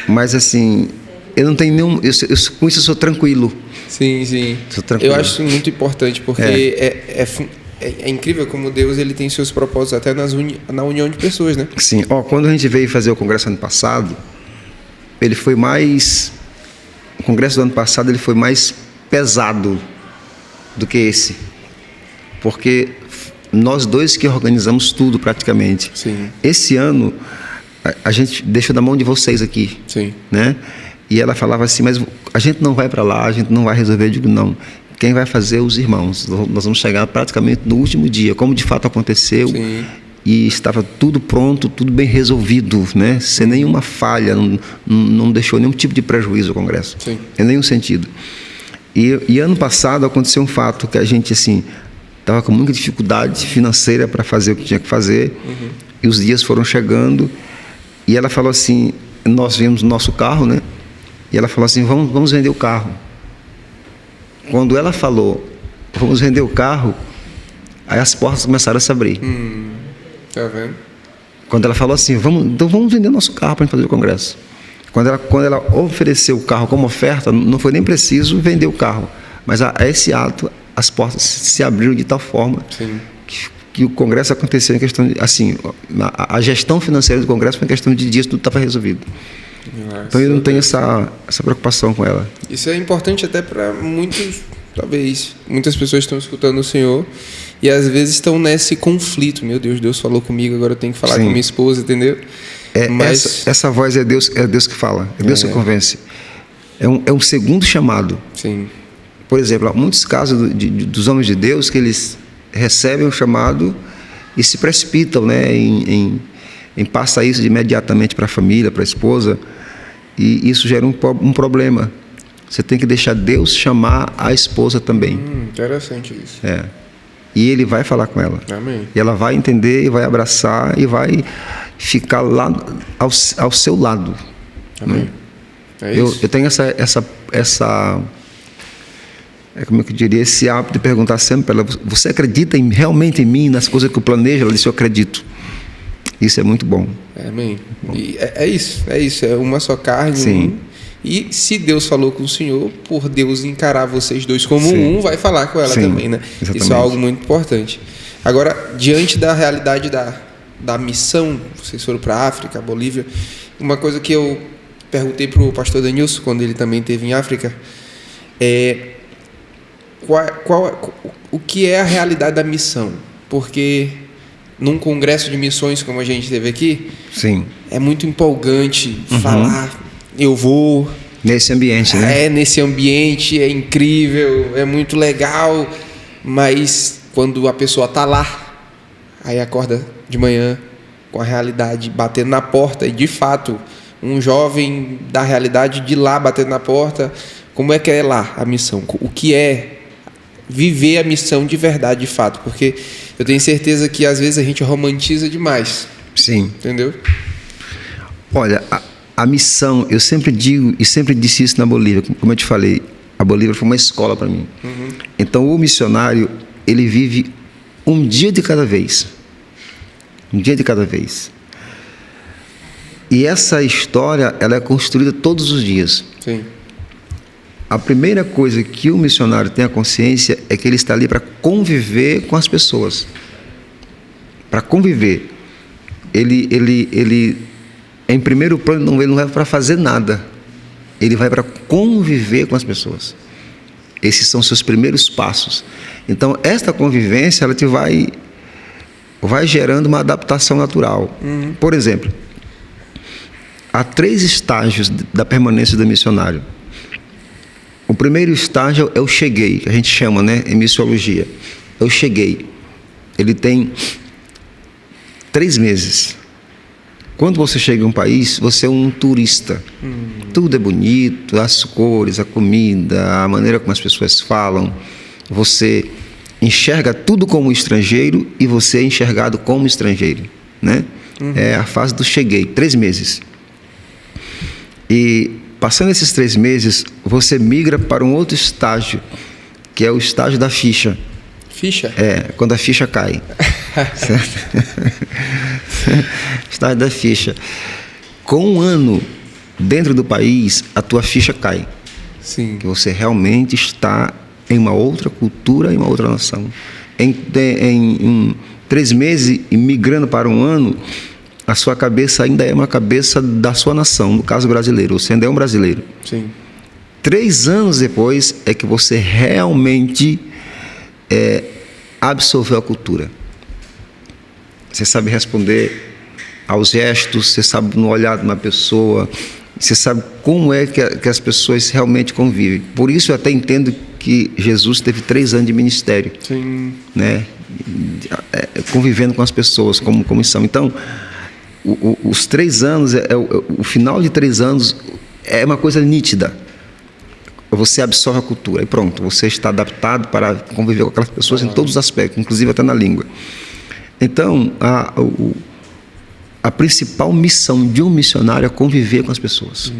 mas assim, eu não tenho nenhum... com isso eu sou tranquilo. Sim. Sou tranquilo. Eu acho isso muito importante, porque é incrível como Deus ele tem seus propósitos até na união de pessoas, né? Sim. Quando a gente veio fazer o congresso ano passado, o congresso do ano passado ele foi mais pesado do que esse, porque nós dois que organizamos tudo praticamente. Sim. Esse ano a gente deixou na mão de vocês aqui. Sim. Né? E ela falava assim, mas a gente não vai para lá, a gente não vai resolver. Eu digo, não, quem vai fazer é os irmãos. Nós vamos chegar praticamente no último dia, como de fato aconteceu. Sim. E estava tudo pronto, tudo bem resolvido, né? Sem nenhuma falha, não deixou nenhum tipo de prejuízo ao Congresso. Sim. Em nenhum sentido. E ano passado aconteceu um fato que a gente, assim, estava com muita dificuldade financeira para fazer o que tinha que fazer. E os dias foram chegando e ela falou assim, nós vimos o nosso carro, né? E ela falou assim, vamos vender o carro. Quando ela falou, vamos vender o carro, aí as portas começaram a se abrir. Tá vendo? Quando ela falou assim, então vamos vender nosso carro para fazer o congresso. Quando ela ofereceu o carro como oferta, não foi nem preciso vender o carro. Mas a esse ato, as portas se abriram de tal forma que o congresso aconteceu em questão de, assim, a gestão financeira do congresso foi em questão de dias, tudo estava resolvido. Então eu não tenho essa preocupação com ela. Isso é importante até para muitas pessoas estão escutando o Senhor e às vezes estão nesse conflito. Meu Deus falou comigo, agora eu tenho que falar com minha esposa, entendeu? Mas essa voz é Deus que fala, é Deus que convence. É um segundo chamado. Sim. Por exemplo, há muitos casos dos homens de Deus que eles recebem o chamado e se precipitam, né, em passar isso imediatamente para a família, para a esposa, e isso gera um problema. Você tem que deixar Deus chamar a esposa também. Interessante isso. E Ele vai falar com ela. Amém. E ela vai entender e vai abraçar e vai ficar lá ao seu lado. Amém. Né? Eu tenho essa como é que eu diria, esse hábito de perguntar sempre para ela, você acredita realmente em mim, nas coisas que eu planejo? Ela disse, eu acredito. Isso é muito bom. Amém. E é isso, é uma só carne. Sim. E se Deus falou com o Senhor, por Deus encarar vocês dois como um, vai falar com ela também, né? Exatamente. Isso é algo muito importante. Agora, diante da realidade da missão, vocês foram para a África, Bolívia, uma coisa que eu perguntei para o pastor Danilson, quando ele também esteve em África, o que é a realidade da missão? Porque num congresso de missões como a gente teve aqui, é muito empolgante falar, eu vou... Nesse ambiente, né? Nesse ambiente, é incrível, é muito legal, mas quando a pessoa está lá, aí acorda de manhã, com a realidade batendo na porta e, de fato, um jovem da realidade de lá batendo na porta, como é que é lá a missão? O que é viver a missão de verdade, de fato? Porque eu tenho certeza que, às vezes, a gente romantiza demais. Sim. Entendeu? Olha, a missão, eu sempre digo e sempre disse isso na Bolívia, como eu te falei, a Bolívia foi uma escola para mim. Então, o missionário, ele vive um dia de cada vez. Um dia de cada vez. E essa história, ela é construída todos os dias. Sim. A primeira coisa que o missionário tem a consciência é que ele está ali para conviver com as pessoas. Para conviver. Ele, em primeiro plano, ele não vai para fazer nada. Ele vai para conviver com as pessoas. Esses são seus primeiros passos. Então, esta convivência, ela te vai gerando uma adaptação natural. Por exemplo, há 3 estágios da permanência do missionário. O primeiro estágio é o cheguei, que a gente chama, né, em missiologia. Eu cheguei. Ele tem 3 meses. Quando você chega em um país, você é um turista. Tudo é bonito, as cores, a comida, a maneira como as pessoas falam. Você enxerga tudo como estrangeiro e você é enxergado como estrangeiro, né? É a fase do cheguei, 3 meses. E passando esses 3 meses, você migra para um outro estágio, que é o estágio da ficha. Ficha? É, quando a ficha cai. Estágio da ficha. Com 1 ano dentro do país, a tua ficha cai. Sim. Que você realmente está em uma outra cultura, em uma outra nação. Em 3 meses, migrando para 1 ano, a sua cabeça ainda é uma cabeça da sua nação, no caso brasileiro. Você ainda é um brasileiro. Sim. 3 anos depois é que você realmente absorveu a cultura. Você sabe responder aos gestos, você sabe no olhar de uma pessoa, você sabe como é que as pessoas realmente convivem. Por isso eu até entendo que Jesus teve 3 anos de ministério. Sim. Né? Convivendo com as pessoas como são. Então, os 3 anos, o final de 3 anos é uma coisa nítida. Você absorve a cultura e pronto, você está adaptado para conviver com aquelas pessoas em todos os aspectos, inclusive até na língua. Então, a principal missão de um missionário é conviver com as pessoas.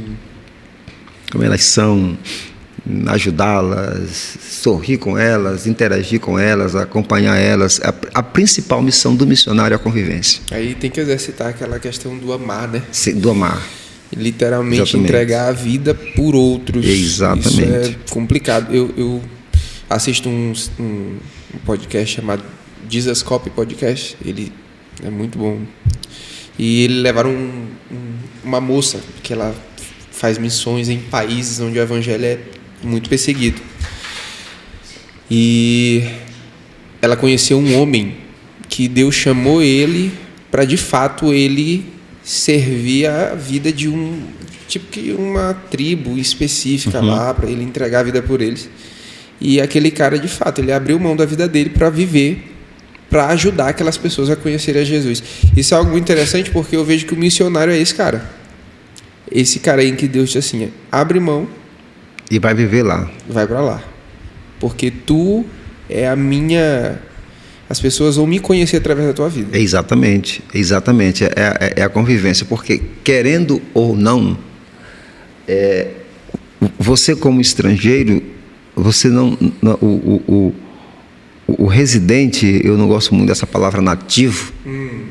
Como elas são, ajudá-las, sorrir com elas, interagir com elas, acompanhar elas. A principal missão do missionário é a convivência. Aí tem que exercitar aquela questão do amar, né? Sim, do amar. Literalmente. Exatamente. Entregar a vida por outros. Exatamente. Isso é complicado. Eu assisto um podcast chamado Jesus Copy Podcast. Ele é muito bom. E eles levaram uma moça que ela faz missões em países onde o evangelho é muito perseguido. E ela conheceu um homem que Deus chamou ele para, de fato, ele servir a vida de uma tribo específica lá, para ele entregar a vida por eles. E aquele cara, de fato, ele abriu mão da vida dele para viver, para ajudar aquelas pessoas a conhecerem a Jesus. Isso é algo muito interessante, porque eu vejo que o missionário é esse cara. Esse cara aí em que Deus diz assim, abre mão e vai viver lá. Vai para lá. Porque tu é a minha... As pessoas vão me conhecer através da tua vida. Exatamente. É a convivência. Porque, querendo ou não, você como estrangeiro, você não... O residente, eu não gosto muito dessa palavra nativo,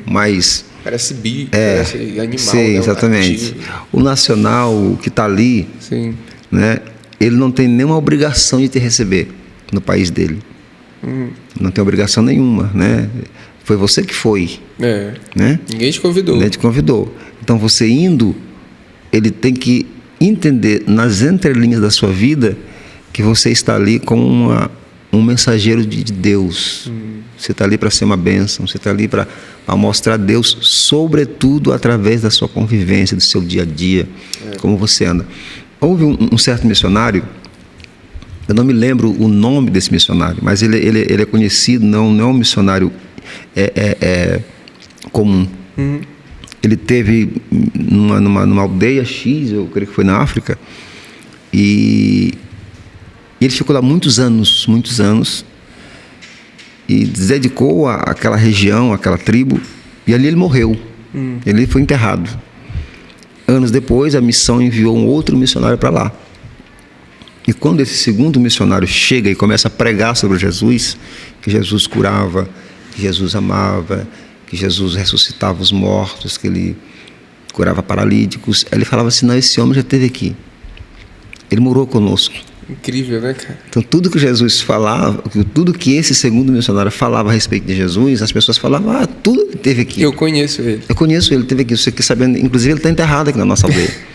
mas... Parece parece animal. Sim, né? exatamente. O nacional que está ali, sim, né, ele não tem nenhuma obrigação de te receber no país dele. Não tem obrigação nenhuma, né? Foi você que foi. Né? Ninguém te convidou. Ninguém te convidou. Então, você indo, ele tem que entender nas entrelinhas da sua vida que você está ali como um mensageiro de Deus. Você está ali para ser uma bênção, você está ali para mostrar Deus, sobretudo através da sua convivência, do seu dia a dia, como você anda. Houve um certo missionário, eu não me lembro o nome desse missionário, mas ele é conhecido, não é um missionário comum, Ele teve numa aldeia X, eu creio que foi na África, e ele ficou lá muitos anos, e dedicou àquela região, àquela tribo, e ali ele morreu. Ele foi enterrado. Anos depois, a missão enviou um outro missionário para lá. E quando esse segundo missionário chega e começa a pregar sobre Jesus, que Jesus curava, que Jesus amava, que Jesus ressuscitava os mortos, que ele curava paralíticos, ele falava assim: não, esse homem já esteve aqui, ele morou conosco. Incrível, né, cara? Então tudo que Jesus falava, tudo que esse segundo missionário falava a respeito de Jesus, as pessoas falavam: tudo ele teve aqui. Eu conheço ele, teve aqui, você quer saber, inclusive ele está enterrado aqui na nossa aldeia.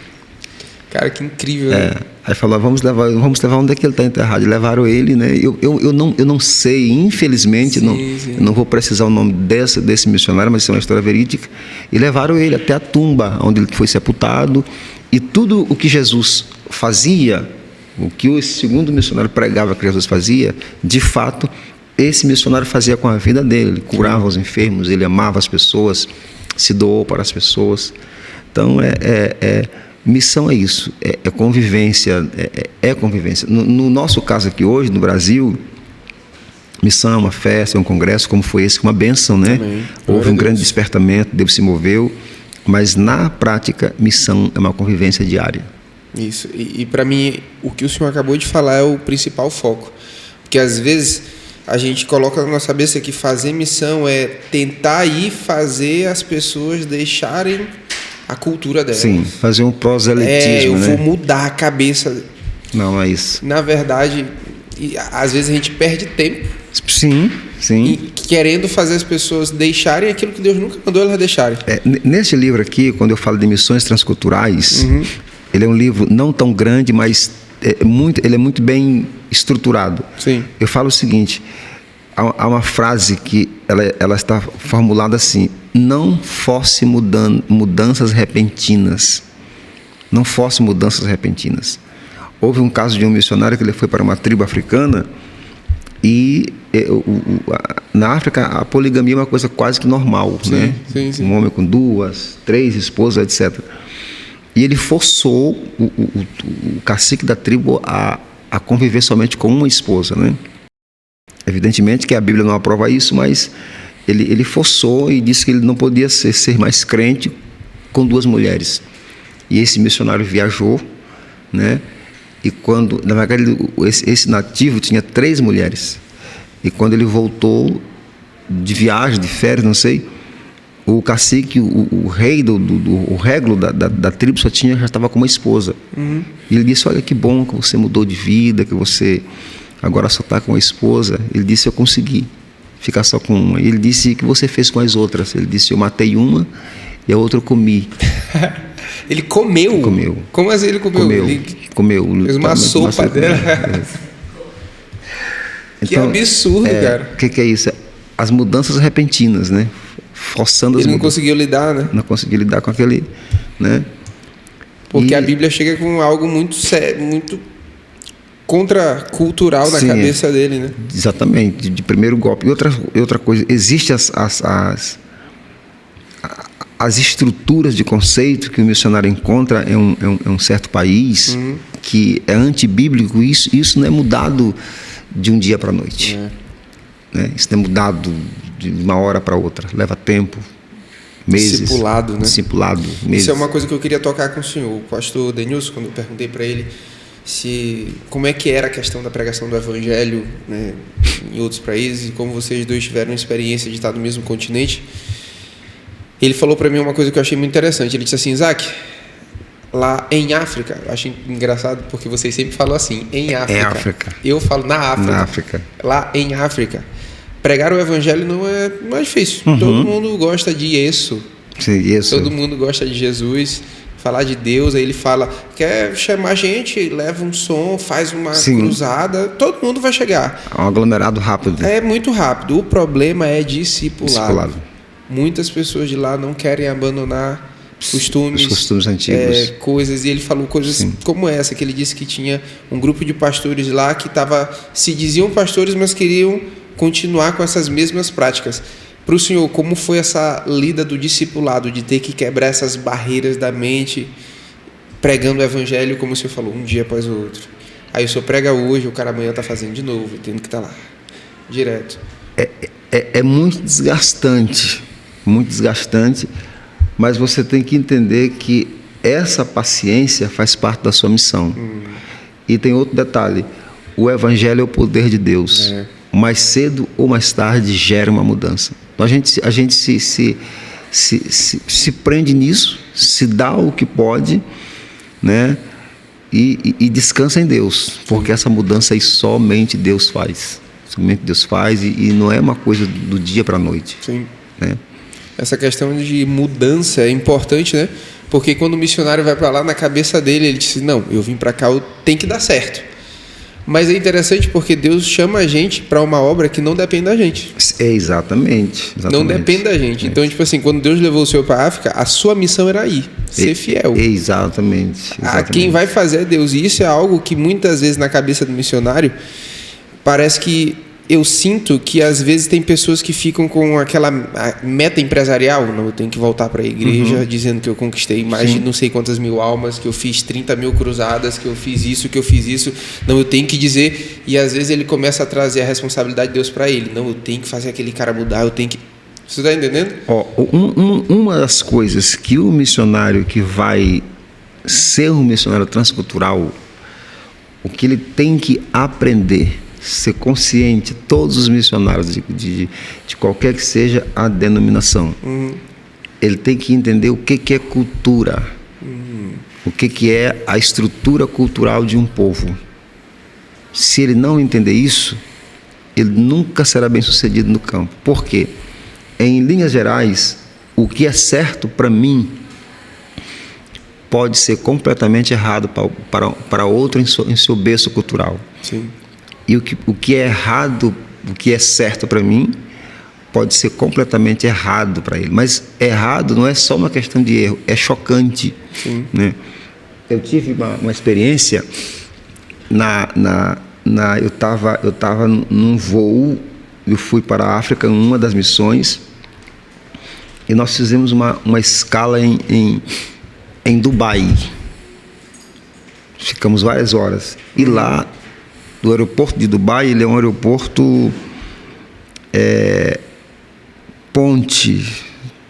Cara, que incrível, né? Aí falou: vamos levar onde é que ele está enterrado. E levaram ele, né? Eu não sei, infelizmente, eu não vou precisar o nome desse missionário, mas isso é uma história verídica. E levaram ele até a tumba onde ele foi sepultado. E tudo o que Jesus fazia, o que o segundo missionário pregava que Jesus fazia, de fato, esse missionário fazia com a vida dele. Ele curava os enfermos, ele amava as pessoas, se doou para as pessoas. Então, missão é isso, é convivência, é convivência. No nosso caso aqui hoje, no Brasil, missão é uma festa, é um congresso, como foi esse, uma bênção, né? Amém. Houve um grande despertamento, Deus se moveu, mas na prática, missão é uma convivência diária. Isso, e para mim, o que o senhor acabou de falar é o principal foco, porque às vezes a gente coloca na nossa cabeça que fazer missão é tentar ir fazer as pessoas deixarem a cultura delas. Sim, fazer um proselitismo, eu vou mudar a cabeça. Não é isso. Na verdade, às vezes a gente perde tempo. Sim. Querendo fazer as pessoas deixarem aquilo que Deus nunca mandou elas deixarem. Nesse livro aqui, quando eu falo de missões transculturais, ele é um livro não tão grande, mas ele é muito bem estruturado. Sim. Eu falo o seguinte: há uma frase que ela está formulada assim: não force mudanças repentinas. Não force mudanças repentinas. Houve um caso de um missionário que ele foi para uma tribo africana e na África a poligamia é uma coisa quase que normal, né? Sim. Um homem com 2, 3 esposas, etc. E ele forçou o cacique da tribo a conviver somente com uma esposa, né? Evidentemente que a Bíblia não aprova isso, mas ele forçou e disse que ele não podia ser mais crente com 2 mulheres. E esse missionário viajou, né? E quando, na verdade, esse nativo tinha 3 mulheres. E quando ele voltou de viagem, de férias, não sei, o cacique, o rei o réglo da tribo já estava com uma esposa. E ele disse: olha que bom que você mudou de vida, que você agora só está com a esposa. Ele disse: eu consegui ficar só com uma. E ele disse: o que você fez com as outras? Ele disse: eu matei uma e a outra eu comi. Ele comeu? Comeu. Como assim ele comeu? Comeu. Fez uma sopa dela. Que Então, absurdo, cara. O que é isso? As mudanças repentinas, né? Forçando as Ele não mudanças. conseguiu lidar, né? Não conseguiu lidar com aquele, né? Porque a Bíblia chega com algo muito sério, muito contracultural na cabeça dele, né? Exatamente, de primeiro golpe. E outra coisa, existem as estruturas de conceito que o missionário encontra em um certo país, que é antibíblico. Isso não é mudado de um dia para a noite. Né? Isso não é mudado de uma hora para outra. Leva tempo, meses. Discipulado, né? Discipulado, meses. Isso é uma coisa que eu queria tocar com o senhor. O pastor Denilson, quando eu perguntei para ele como é que era a questão da pregação do evangelho, né, em outros países, e como vocês dois tiveram a experiência de estar no mesmo continente, ele falou para mim uma coisa que eu achei muito interessante. Ele disse assim: Isaac, lá em África, eu achei engraçado porque vocês sempre falam assim, em África. Em África. Eu falo na África. Na África. Lá em África. Pregar o evangelho não é difícil. Todo mundo gosta de isso. Sim, isso. Todo mundo gosta de Jesus, falar de Deus. Aí ele fala: quer chamar gente, leva um som, faz uma cruzada, todo mundo vai chegar. É um aglomerado rápido. É muito rápido. O problema é discipulado. Muitas pessoas de lá não querem abandonar os costumes antigos, coisas. E ele falou coisas como essa, que ele disse que tinha um grupo de pastores lá que se diziam pastores, mas queriam continuar com essas mesmas práticas. Para o senhor, como foi essa lida do discipulado, de ter que quebrar essas barreiras da mente, pregando o evangelho, como o senhor falou, um dia após o outro? Aí o senhor prega hoje, o cara amanhã está fazendo de novo, tendo que estar lá, direto. É muito desgastante, mas você tem que entender que essa paciência faz parte da sua missão. E tem outro detalhe, o evangelho é o poder de Deus. Mais cedo ou mais tarde gera uma mudança. Então a gente se prende nisso, se dá o que pode, né? E descansa em Deus, porque essa mudança aí somente Deus faz. Somente Deus faz e não é uma coisa do dia para a noite. Sim. Né? Essa questão de mudança é importante, né? Porque quando o missionário vai para lá, na cabeça dele, ele diz, não, eu vim para cá, tem que dar certo. Mas é interessante porque Deus chama a gente para uma obra que não depende da gente. Exatamente. Não depende da gente. Então, tipo assim, quando Deus levou o senhor para a África, a sua missão era ir, ser fiel. Exatamente. Quem vai fazer é Deus. E isso é algo que muitas vezes na cabeça do missionário parece que eu sinto que às vezes tem pessoas que ficam com aquela meta empresarial. Não, eu tenho que voltar para a igreja dizendo que eu conquistei mais de não sei quantas mil almas, que eu fiz 30 mil cruzadas, que eu fiz isso, que eu fiz isso. Não, eu tenho que dizer. E às vezes ele começa a trazer a responsabilidade de Deus para ele. Não, eu tenho que fazer aquele cara mudar, eu tenho que... Você está entendendo? Uma das coisas que o missionário que vai ser um missionário transcultural, o que ele tem que aprender, ser consciente, todos os missionários de qualquer que seja a denominação, ele tem que entender o que é cultura, o que é a estrutura cultural de um povo. Se ele não entender isso, ele nunca será bem sucedido no campo. Por quê? Em linhas gerais, o que é certo para mim pode ser completamente errado para outro em seu berço cultural. Sim. E o que é errado, o que é certo para mim, pode ser completamente errado para ele. Mas errado não é só uma questão de erro, é chocante. Sim. Né? Eu tive uma experiência, eu estava num voo, eu fui para a África, em uma das missões, e nós fizemos uma escala em Dubai. Ficamos várias horas. E lá, do aeroporto de Dubai, ele é um aeroporto ponte,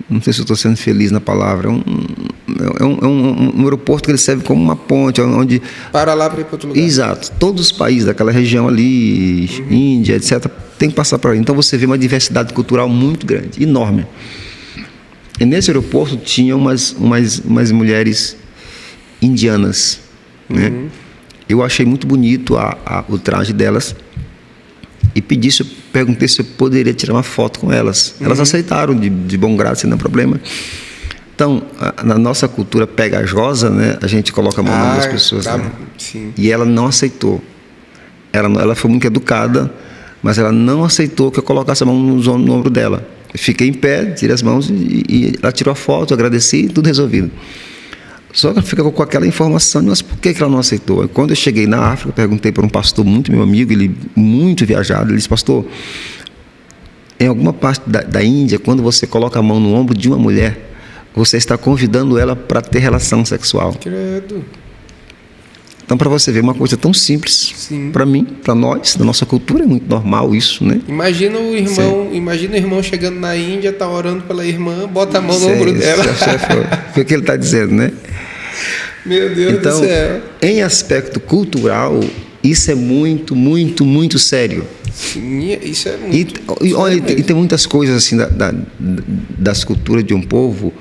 não sei se eu estou sendo feliz na palavra, é um aeroporto que ele serve como uma ponte, onde... Para lá para ir para outro lugar. Exato, todos os países daquela região ali, Índia, etc., tem que passar por ali. Então você vê uma diversidade cultural muito grande, enorme. E nesse aeroporto tinha umas mulheres indianas, né? Eu achei muito bonito o traje delas e perguntei se eu poderia tirar uma foto com elas. Elas aceitaram de bom grado, sem nenhum problema. Então, na nossa cultura pegajosa, né, a gente coloca a mão na mão das pessoas. Né? Sim. E ela não aceitou. Ela foi muito educada, mas ela não aceitou que eu colocasse a mão no ombro dela. Eu fiquei em pé, tirei as mãos e ela tirou a foto, eu agradeci, tudo resolvido. Só que ela fica com aquela informação, mas por que ela não aceitou? Quando eu cheguei na África, perguntei para um pastor muito meu amigo, ele muito viajado, ele disse, pastor, em alguma parte da Índia, quando você coloca a mão no ombro de uma mulher, você está convidando ela para ter relação sexual. Credo. Então, para você ver, uma coisa tão simples, para mim, para nós, na nossa cultura, é muito normal isso, né? Imagina o irmão chegando na Índia, tá orando pela irmã, bota a mão no ombro dela. Foi o que ele está dizendo, né? Meu Deus do céu. Em aspecto cultural, isso é muito, muito, muito sério. Sim, isso é muito. E tem muitas coisas assim das culturas de um povo.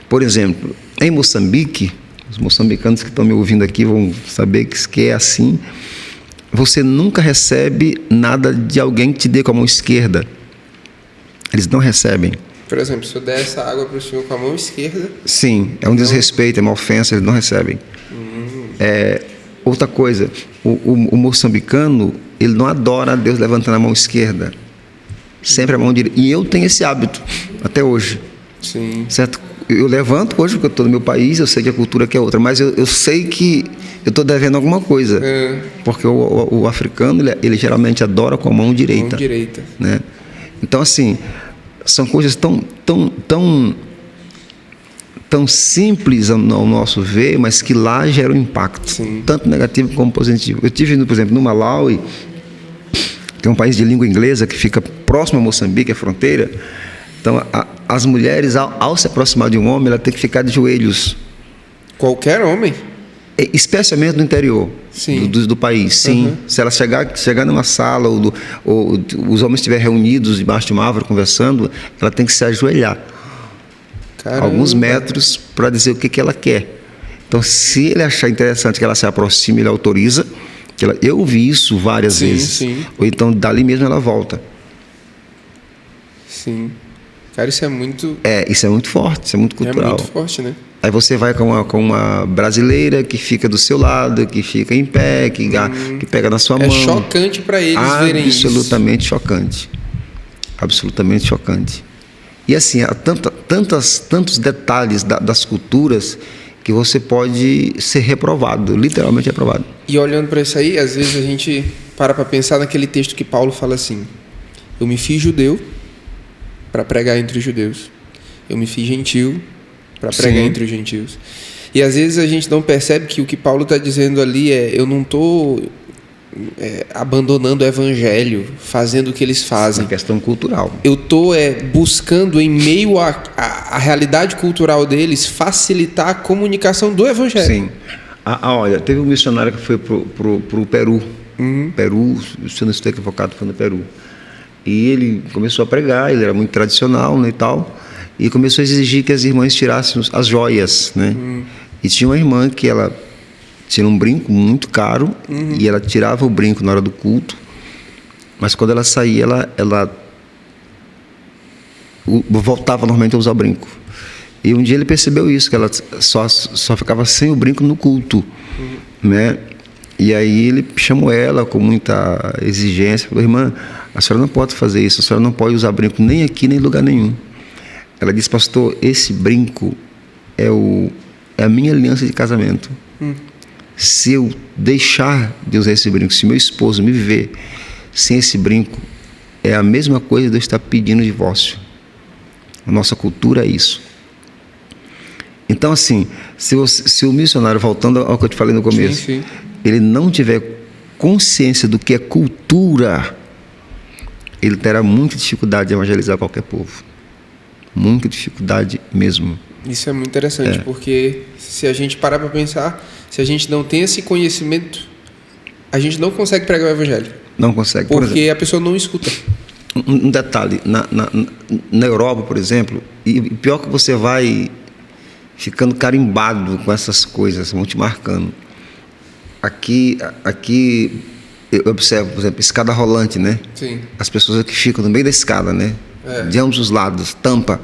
Por exemplo, em Moçambique, os moçambicanos que estão me ouvindo aqui vão saber que é assim. Você nunca recebe nada de alguém que te dê com a mão esquerda. Eles não recebem. Por exemplo, se eu der essa água para o senhor com a mão esquerda... Sim, é um desrespeito, é uma ofensa, eles não recebem. Outra coisa, o moçambicano, ele não adora a Deus levantando a mão esquerda. Sempre a mão direita. E eu tenho esse hábito, até hoje. Sim. Certo? Eu levanto hoje, porque eu estou no meu país, eu sei que a cultura que é outra, mas eu sei que eu estou devendo alguma coisa. Porque o africano, ele geralmente adora com a mão direita. Mão direita. Né? Então, assim, são coisas tão simples ao nosso ver, mas que lá geram impacto, sim, tanto negativo como positivo. Eu tive, por exemplo, no Malawi, que é um país de língua inglesa que fica próximo a Moçambique, a fronteira. Então, as mulheres, ao se aproximar de um homem, ela tem que ficar de joelhos. Qualquer homem? Especialmente no interior do país, sim. Uhum. Se ela chegar numa sala ou os homens estiverem reunidos debaixo de uma árvore conversando, ela tem que se ajoelhar. Caramba. Alguns metros para dizer o que ela quer. Então, se ele achar interessante que ela se aproxime, ele autoriza. Eu vi isso várias vezes. Sim. Ou então, dali mesmo ela volta. Sim. Cara, isso é muito... Isso é muito forte, isso é muito cultural. É muito forte, né? Aí você vai com uma brasileira que fica do seu lado, que fica em pé, que pega na sua mão. É chocante para eles verem isso. Absolutamente chocante. Absolutamente chocante. E assim, há tantos detalhes das culturas que você pode ser reprovado, literalmente reprovado. E olhando para isso aí, às vezes a gente para pensar naquele texto que Paulo fala assim: eu me fiz judeu para pregar entre os judeus. Eu me fiz gentil para pregar entre os gentios. E às vezes a gente não percebe que o que Paulo está dizendo ali eu não estou abandonando o evangelho, fazendo o que eles fazem. É uma questão cultural. Eu estou buscando, em meio à realidade cultural deles, facilitar a comunicação do evangelho. Sim. Olha, teve um missionário que foi pro Peru. Peru, se eu não estou equivocado, foi no Peru. E ele começou a pregar, ele era muito tradicional, né, e tal, e começou a exigir que as irmãs tirassem as joias, né? E tinha uma irmã que ela tinha um brinco muito caro, e ela tirava o brinco na hora do culto, mas quando ela saía, ela voltava normalmente a usar o brinco. E um dia ele percebeu isso, que ela só ficava sem o brinco no culto, né? E aí ele chamou ela com muita exigência, falou: irmã, a senhora não pode fazer isso, a senhora não pode usar brinco nem aqui, nem em lugar nenhum. Ela disse: pastor, esse brinco é a minha aliança de casamento. Se eu deixar de usar esse brinco, se meu esposo me ver sem esse brinco, é a mesma coisa de eu estar pedindo divórcio. A nossa cultura é isso. Então, assim, se o missionário, voltando ao que eu te falei no começo, ele não tiver consciência do que é cultura, ele terá muita dificuldade de evangelizar qualquer povo. Muita dificuldade mesmo. Isso é muito interessante, porque se a gente parar para pensar, se a gente não tem esse conhecimento, a gente não consegue pregar o evangelho. Não consegue. Porque a pessoa não escuta. Um detalhe, na Europa, por exemplo, e pior que você vai ficando carimbado com essas coisas, vão te marcando. Aqui eu observo, por exemplo, escada rolante, né? Sim. As pessoas que ficam no meio da escada, né? De ambos os lados, tampa.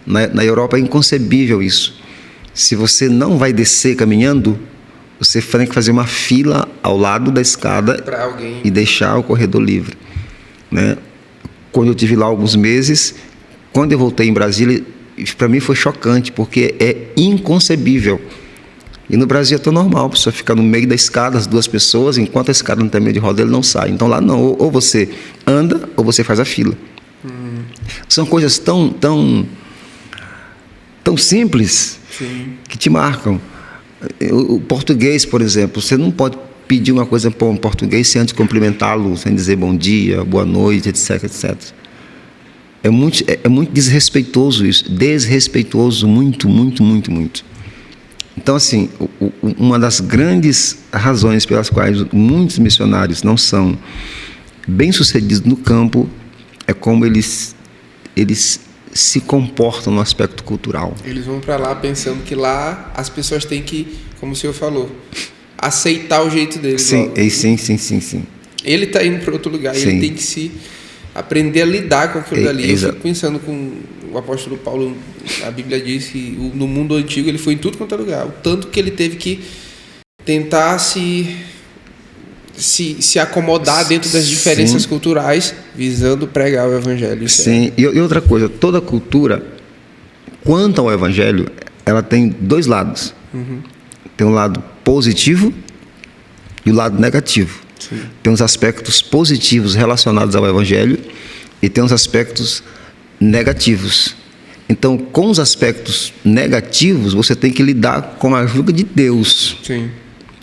Na Europa é inconcebível isso. Se você não vai descer caminhando, você tem que fazer uma fila ao lado da escada e deixar o corredor livre, né? Quando eu estive lá alguns meses, quando eu voltei em Brasília, para mim foi chocante, porque é inconcebível. E no Brasil é tão normal, a pessoa ficar no meio da escada, as duas pessoas, enquanto a escada não tem meio de roda, ele não sai. Então lá não, ou você anda ou você faz a fila. São coisas tão simples, que te marcam. O português, por exemplo, você não pode pedir uma coisa para um português sem antes cumprimentá-lo, sem dizer bom dia, boa noite, etc, etc. É muito desrespeitoso isso, desrespeitoso, muito. Então, assim, uma das grandes razões pelas quais muitos missionários não são bem-sucedidos no campo é como eles se comportam no aspecto cultural. Eles vão para lá pensando que lá as pessoas têm que, como o senhor falou, aceitar o jeito deles. Sim. Ele está indo para outro lugar, ele tem que aprender a lidar com aquilo dali. Eu fico pensando com o apóstolo Paulo, a Bíblia diz que no mundo antigo ele foi em tudo quanto é lugar, o tanto que ele teve que tentar se acomodar dentro das diferenças culturais, visando pregar o evangelho. Sim, e outra coisa, toda cultura, quanto ao evangelho, ela tem dois lados. Tem um lado positivo e o lado negativo. Sim. Tem os aspectos positivos relacionados ao evangelho e tem os aspectos negativos. Então, com os aspectos negativos, você tem que lidar com a ajuda de Deus. Sim.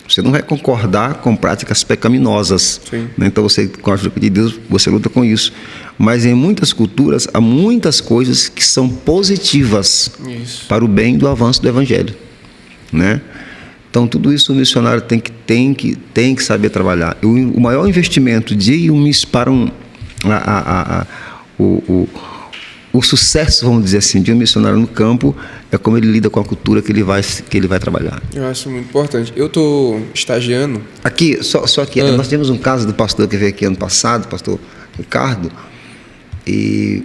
Você não vai concordar com práticas pecaminosas. Sim. Né? Então, você, com a ajuda de Deus, você luta com isso. Mas em muitas culturas, há muitas coisas que são positivas para o bem do avanço do Evangelho. Né? Então, tudo isso o missionário tem que saber trabalhar. O maior investimento de um missionário para o sucesso, vamos dizer assim, de um missionário no campo é como ele lida com a cultura que ele vai trabalhar. Eu acho muito importante. Eu estou estagiando. Aqui, só que nós tivemos um caso do pastor que veio aqui ano passado, pastor Ricardo, e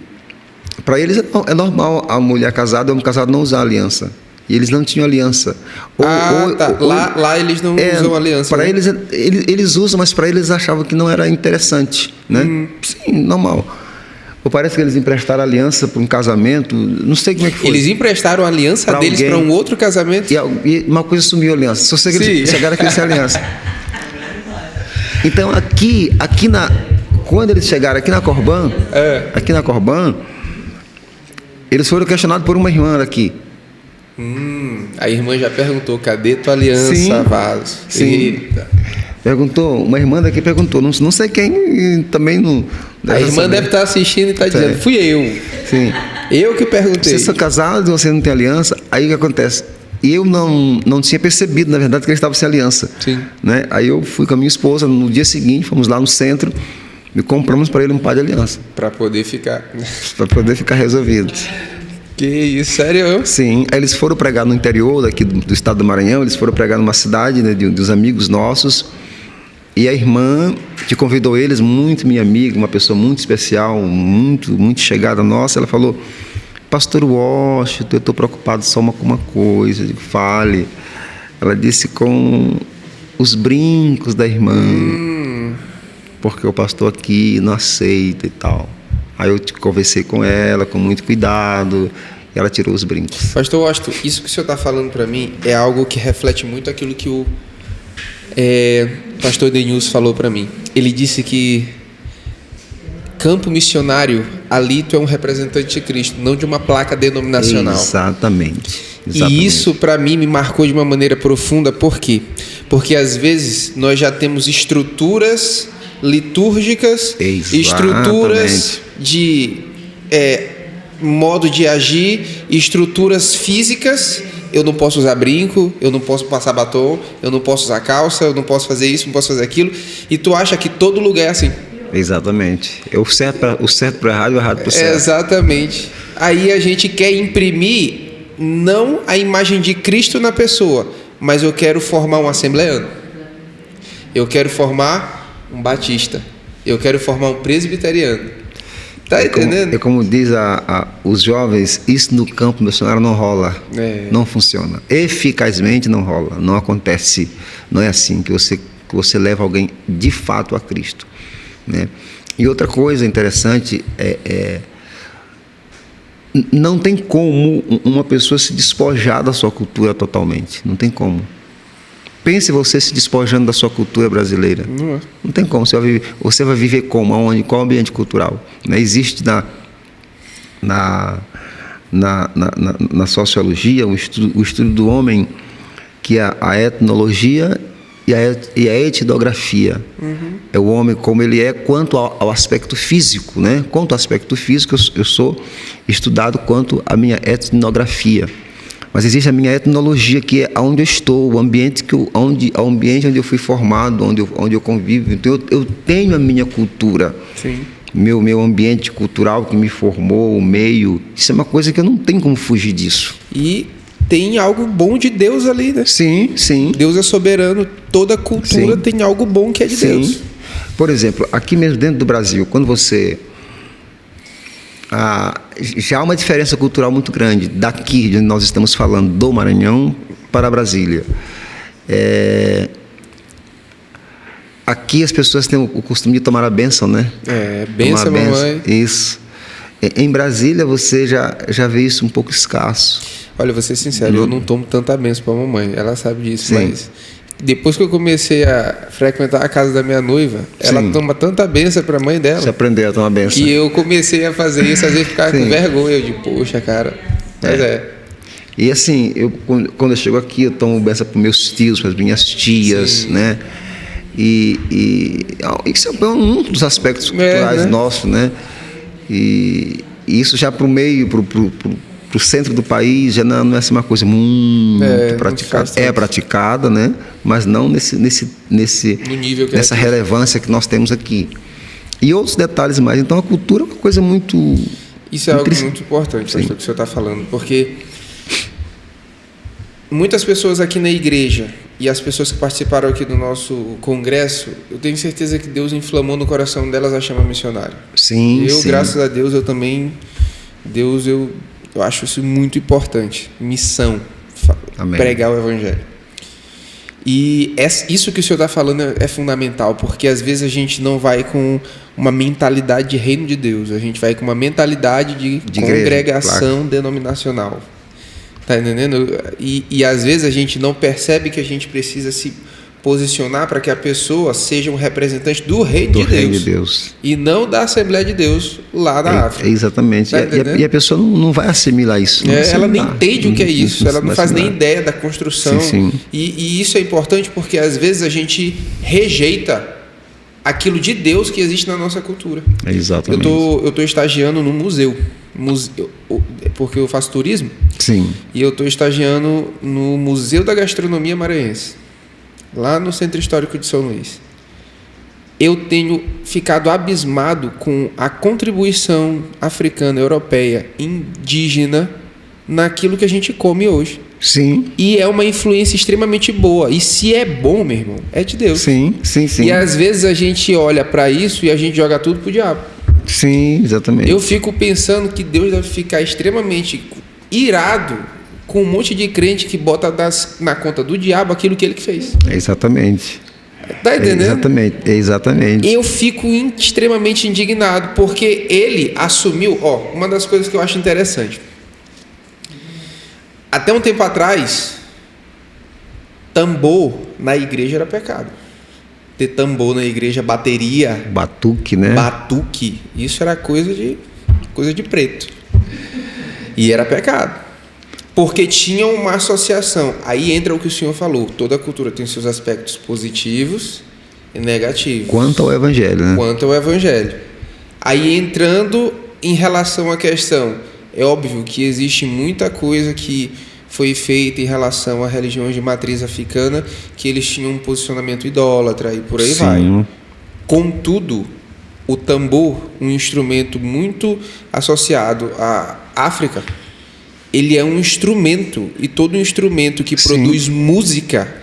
para eles é normal a mulher casada e o homem casado não usar aliança. E eles não tinham aliança. Lá eles não usam aliança. Para eles usam, mas para eles achavam que não era interessante. Né? Sim, normal. Ou parece que eles emprestaram aliança para um casamento, não sei como é que foi. Eles emprestaram a aliança deles para um outro casamento? E uma coisa sumiu a aliança. Só sei que eles chegaram aqui sem aliança. Então, quando eles chegaram aqui na Corban, eles foram questionados por uma irmã daqui. A irmã já perguntou, cadê tua aliança, vaso? Sim. Eita. Perguntou, uma irmã daqui perguntou, não sei quem, também não... A irmã deve estar assistindo e está dizendo, fui eu. Sim. Eu que perguntei. Vocês são casados, você não tem aliança, aí o que acontece? E eu não tinha percebido, na verdade, que eles estavam sem aliança. Sim. Né? Aí eu fui com a minha esposa, no dia seguinte, fomos lá no centro e compramos para ele um par de aliança. Para poder ficar... Para poder ficar resolvido. Que isso, sério? Sim, aí eles foram pregar no interior daqui do estado do Maranhão, eles foram pregar numa cidade, né, dos amigos nossos, e a irmã que convidou eles, muito minha amiga, uma pessoa muito especial, muito chegada nossa, ela falou, pastor Washington, eu estou preocupado só com uma coisa, eu digo, fale. Ela disse com os brincos da irmã, porque o pastor aqui não aceita e tal. Aí eu conversei com ela, com muito cuidado, e ela tirou os brincos. Pastor Washington, isso que o senhor está falando para mim é algo que reflete muito aquilo que o pastor Denilson falou para mim. Ele disse que campo missionário, ali tu é um representante de Cristo, não de uma placa denominacional. Exatamente. E isso para mim me marcou de uma maneira profunda. Por quê? Porque às vezes nós já temos estruturas litúrgicas, estruturas de modo de agir, estruturas físicas. Eu não posso usar brinco, eu não posso passar batom, eu não posso usar calça, eu não posso fazer isso, não posso fazer aquilo. E tu acha que todo lugar é assim? Exatamente. O certo para o errado e o errado para o certo. Exatamente. Aí a gente quer imprimir não a imagem de Cristo na pessoa, mas eu quero formar um assembleano. Eu quero formar um batista. Eu quero formar um presbiteriano. Tá entendendo? Como diz os jovens, isso no campo missionário não rola, não funciona. Eficazmente não rola, não acontece. Não é assim que você leva alguém de fato a Cristo. Né? E outra coisa interessante não tem como uma pessoa se despojar da sua cultura totalmente. Não tem como. Pense você se despojando da sua cultura brasileira. Não tem como. Você vai viver como? Aonde? Qual ambiente cultural? Né? Existe na sociologia o estudo do homem, que é a etnologia e a etnografia. É o homem como ele é quanto ao aspecto físico. Né? Quanto ao aspecto físico, eu sou estudado quanto à minha etnografia. Mas existe a minha etnologia, que é onde eu estou, o ambiente onde eu fui formado, onde eu convivo. Então eu tenho a minha cultura. Sim. Meu ambiente cultural que me formou, o meio. Isso é uma coisa que eu não tenho como fugir disso. E tem algo bom de Deus ali, né? Sim, sim. Deus é soberano, toda cultura tem algo bom que é de Deus. Por exemplo, aqui mesmo dentro do Brasil, quando você... já há uma diferença cultural muito grande daqui, de onde nós estamos falando, do Maranhão para Brasília. Aqui as pessoas têm o costume de tomar a bênção, né? Bênção, mamãe. Isso. Em Brasília você já vê isso um pouco escasso. Olha, vou ser sincero, eu não tomo tanta bênção para a mamãe, ela sabe disso, Sim. mas depois que eu comecei a frequentar a casa da minha noiva, ela toma tanta bênção para a mãe dela. Você aprendeu a tomar bênção. E eu comecei a fazer isso, às vezes ficava com vergonha. Eu digo, poxa, cara. Mas E assim, quando eu chego aqui, eu tomo bênção para meus tios, para as minhas tias, né? E isso é um dos aspectos culturais nossos, né? E isso já para o meio, para o centro do país, já não é assim uma coisa muito praticada. É praticada, né? Mas não nessa relevância que nós temos aqui. E outros detalhes mais. Então a cultura é uma coisa muito... Isso é algo muito importante, pastor, que o senhor está falando, porque muitas pessoas aqui na igreja e as pessoas que participaram aqui do nosso congresso, eu tenho certeza que Deus inflamou no coração delas a chama missionária. Sim, graças a Deus, eu também... Eu acho isso muito importante. Missão. Amém. Pregar o evangelho. E isso que o senhor está falando é fundamental, porque às vezes a gente não vai com uma mentalidade de reino de Deus, a gente vai com uma mentalidade de congregação denominacional. Tá entendendo? E às vezes a gente não percebe que a gente precisa se posicionar para que a pessoa seja um representante do reino de Deus e não da Assembleia de Deus lá na África. Exatamente. Tá, e a pessoa não vai assimilar isso. Ela nem entende o que é isso, ela não faz nem ideia da construção. Sim. E isso é importante porque às vezes a gente rejeita aquilo de Deus que existe na nossa cultura. Exatamente. Eu estou estagiando no museu, porque eu faço turismo. Sim. E eu estou estagiando no Museu da Gastronomia Maranhense, lá no Centro Histórico de São Luís. Eu tenho ficado abismado com a contribuição africana, europeia, indígena naquilo que a gente come hoje. Sim. E é uma influência extremamente boa. E se é bom, meu irmão, é de Deus. Sim. E às vezes a gente olha para isso e a gente joga tudo pro diabo. Sim, exatamente. Eu fico pensando que Deus deve ficar extremamente irado com um monte de crente que bota na conta do diabo aquilo que ele que fez. Exatamente. Tá entendendo? Exatamente. Eu fico extremamente indignado, porque ele assumiu... uma das coisas que eu acho interessante. Até um tempo atrás, tambor na igreja era pecado. Ter tambor na igreja, bateria... Batuque, né? Batuque. Isso era coisa de preto. E era pecado. Porque tinha uma associação. Aí entra o que o senhor falou. Toda cultura tem seus aspectos positivos e negativos. Quanto ao evangelho, né? Quanto ao evangelho. Aí entrando em relação à questão, é óbvio que existe muita coisa que foi feita em relação a religiões de matriz africana, que eles tinham um posicionamento idólatra e por aí vai. Contudo, o tambor, um instrumento muito associado à África, ele é um instrumento, e todo instrumento que produz música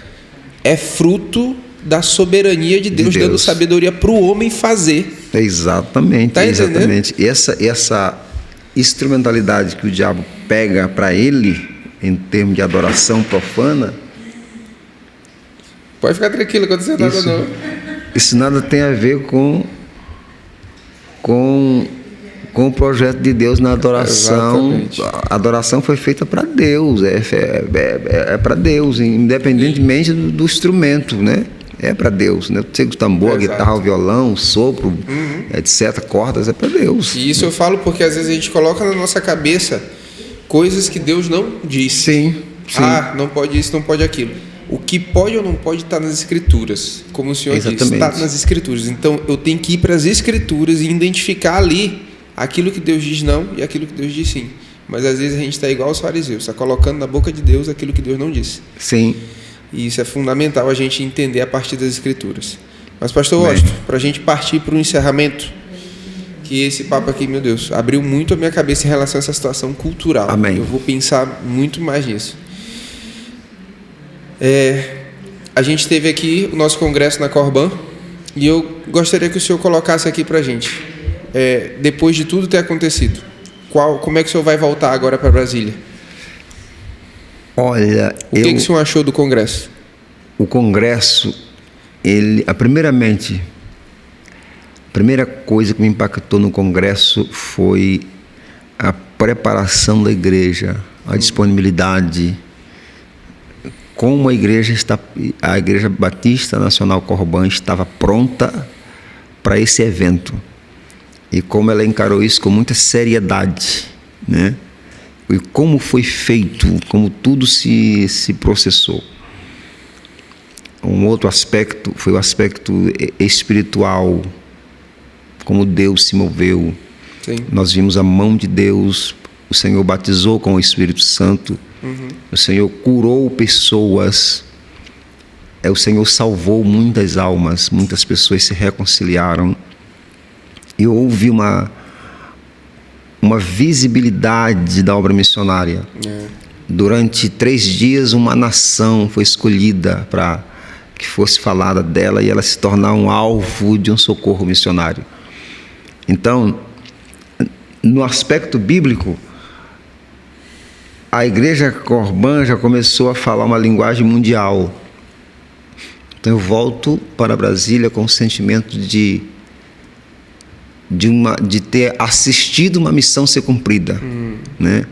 é fruto da soberania de Deus, dando sabedoria para o homem fazer. Exatamente. Tá exatamente. E essa instrumentalidade que o diabo pega para ele, em termos de adoração profana... Pode ficar tranquilo, não aconteceu nada não. Isso nada tem a ver com o projeto de Deus na adoração. Exatamente. A adoração foi feita para Deus, é para Deus, independentemente do instrumento, né? É para Deus, né? Seja o tambor, a guitarra, o violão, o sopro, etc., cordas, é para Deus. E isso eu falo porque às vezes a gente coloca na nossa cabeça coisas que Deus não disse. Sim. Não pode isso, não pode aquilo. O que pode ou não pode está nas Escrituras, como o senhor disse, está nas Escrituras. Então eu tenho que ir para as Escrituras e identificar ali aquilo que Deus diz não e aquilo que Deus diz sim. Mas às vezes a gente está igual aos fariseus, está colocando na boca de Deus aquilo que Deus não disse. Sim. E isso é fundamental a gente entender a partir das Escrituras. Mas, pastor Washington, para a gente partir para o encerramento, que esse papo aqui, meu Deus, abriu muito a minha cabeça em relação a essa situação cultural. Amém. Eu vou pensar muito mais nisso. A gente teve aqui o nosso congresso na Corban e eu gostaria que o senhor colocasse aqui para a gente, depois de tudo ter acontecido, como é que o senhor vai voltar agora para Brasília? Olha, o que o senhor achou do congresso? O congresso, a primeira coisa que me impactou no congresso foi a preparação da igreja, a disponibilidade, como a Igreja Batista Nacional Corban estava pronta para esse evento e como ela encarou isso com muita seriedade, né? E como foi feito, como tudo se processou. Um outro aspecto foi o aspecto espiritual, como Deus se moveu. Sim. Nós vimos a mão de Deus, o Senhor batizou com o Espírito Santo, o Senhor curou pessoas, o Senhor salvou muitas almas, muitas pessoas se reconciliaram e houve uma visibilidade da obra missionária. Durante 3 dias uma nação foi escolhida para que fosse falada dela e ela se tornar um alvo de um socorro missionário. Então, no aspecto bíblico, a Igreja Corban já começou a falar uma linguagem mundial. Então eu volto para Brasília com o sentimento de ter assistido uma missão ser cumprida, né?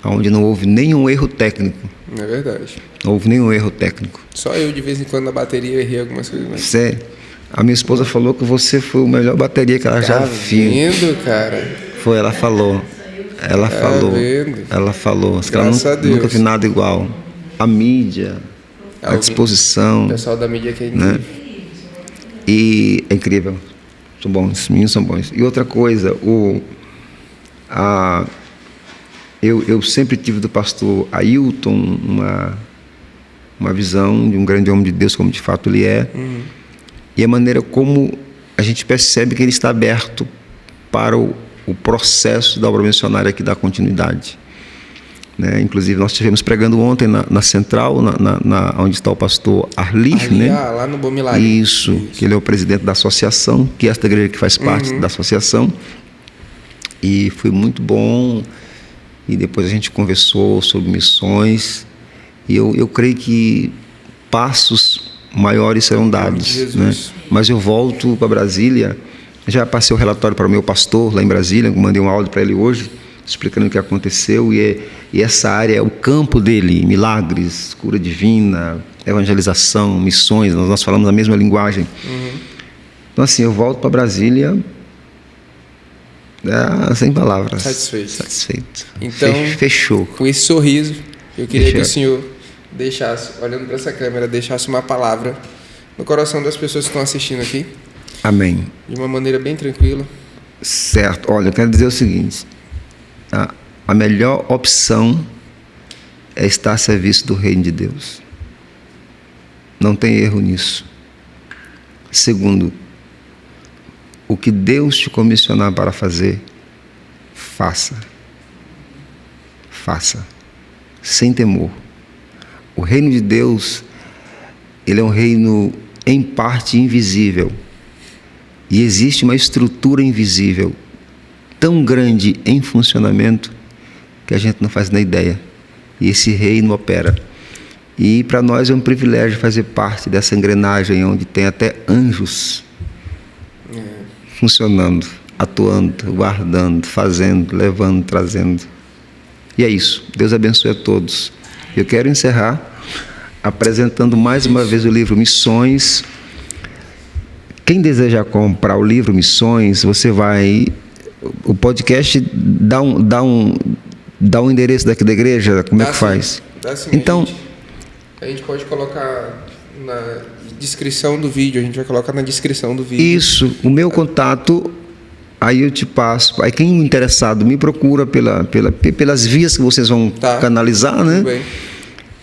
Onde não houve nenhum erro técnico. É verdade. Não houve nenhum erro técnico. Só eu, de vez em quando, na bateria, errei algumas coisas. Mas... Sério. A minha esposa falou que você foi o melhor bateria que ela já viu. Vendo, cara? Foi, ela falou. Ela falou. Vendo. Ela falou. Que ela nunca viu nada igual. A mídia, a disposição. O pessoal da mídia que é incrível. Né? E é incrível. São bons, os meninos são bons. E outra coisa, eu sempre tive do pastor Ailton uma visão de um grande homem de Deus, como de fato ele é, e a maneira como a gente percebe que ele está aberto para o processo da obra missionária que dá continuidade. Né? Inclusive, nós estivemos pregando ontem na Central, onde está o pastor Arli, né? Lá no Bom Milagre. Isso, que ele é o presidente da associação, que é esta igreja que faz parte da associação. E foi muito bom. E depois a gente conversou sobre missões. E eu creio que passos maiores serão dados. Né? Mas eu volto para Brasília. Já passei o relatório para o meu pastor lá em Brasília. Mandei um áudio para ele hoje, explicando o que aconteceu. E essa área é o campo dele: milagres, cura divina, evangelização, missões. Nós falamos a mesma linguagem. Então, assim, eu volto para Brasília sem palavras. Satisfeito. Então, fechou. Com esse sorriso, eu queria que o senhor deixasse, olhando para essa câmera, deixasse uma palavra no coração das pessoas que estão assistindo aqui. Amém. De uma maneira bem tranquila. Certo. Olha, eu quero dizer o seguinte: a melhor opção é estar a serviço do reino de Deus. Não tem erro nisso. Segundo, o que Deus te comissionar para fazer, faça. Faça. Sem temor. O reino de Deus, ele é um reino em parte invisível. E existe uma estrutura invisível tão grande em funcionamento que a gente não faz nem ideia. E esse reino opera. E para nós é um privilégio fazer parte dessa engrenagem onde tem até anjos funcionando, atuando, guardando, fazendo, levando, trazendo. E é isso. Deus abençoe a todos. Eu quero encerrar apresentando mais uma vez o livro Missões. Quem desejar comprar o livro Missões, você vai... O podcast dá um endereço daqui da igreja? Como é que faz? Dá sim. Então, a gente pode colocar na descrição do vídeo. A gente vai colocar na descrição do vídeo. Isso. O meu contato, aí eu te passo. Aí quem interessado me procura pelas vias que vocês vão canalizar, né? Tudo bem.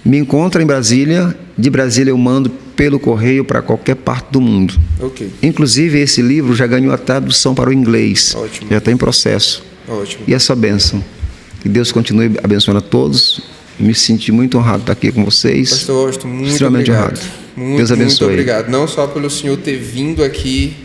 Me encontra em Brasília. De Brasília eu mando pelo correio para qualquer parte do mundo. Ok. Inclusive esse livro já ganhou a tradução para o inglês. Ótimo. Já está em processo. Ótimo. E é só bênção. Que Deus continue abençoando a todos. Me senti muito honrado de estar aqui com vocês. Pastor Washington, muito extremamente obrigado. Honrado. Deus abençoe. Muito obrigado. Não só pelo senhor ter vindo aqui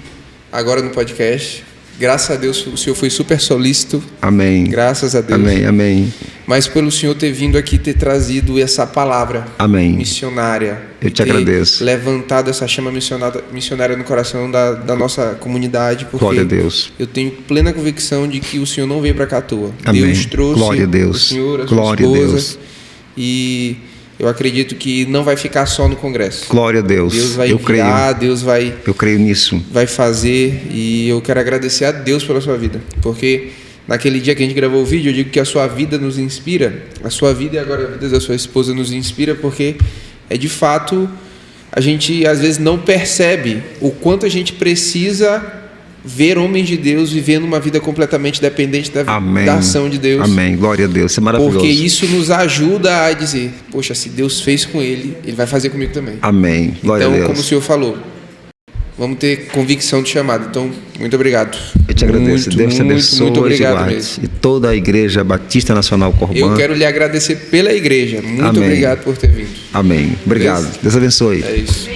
agora no podcast. Graças a Deus o senhor foi super solícito. Amém. Graças a Deus. Amém, amém. Mas pelo senhor ter vindo aqui, ter trazido essa palavra missionária. Eu te agradeço. Levantado essa chama missionária no coração da nossa comunidade. Porque glória a Deus. Eu tenho plena convicção de que o senhor não veio para cá à toa. Amém. Deus trouxe glória a Deus. o senhor, a glória sua esposa. A Deus. E eu acredito que não vai ficar só no Congresso. Glória a Deus. Deus vai enviar, Deus vai... Eu creio nisso. Vai fazer, e eu quero agradecer a Deus pela sua vida, porque naquele dia que a gente gravou o vídeo, eu digo que a sua vida nos inspira, a sua vida e agora a vida da sua esposa nos inspira, porque é de fato, a gente às vezes não percebe o quanto a gente precisa ver homens de Deus vivendo uma vida completamente dependente da ação de Deus. Amém, glória a Deus, isso é maravilhoso. Porque isso nos ajuda a dizer, poxa, se Deus fez com ele, ele vai fazer comigo também. Amém, glória a Deus. Então, como o senhor falou, vamos ter convicção do chamado. Então, muito obrigado. Eu te agradeço, Deus te abençoe. Muito obrigado mesmo. E toda a Igreja Batista Nacional Corbã. Eu quero lhe agradecer pela igreja. Muito Amém. Obrigado por ter vindo. Amém, obrigado. Beleza? Deus abençoe. É isso.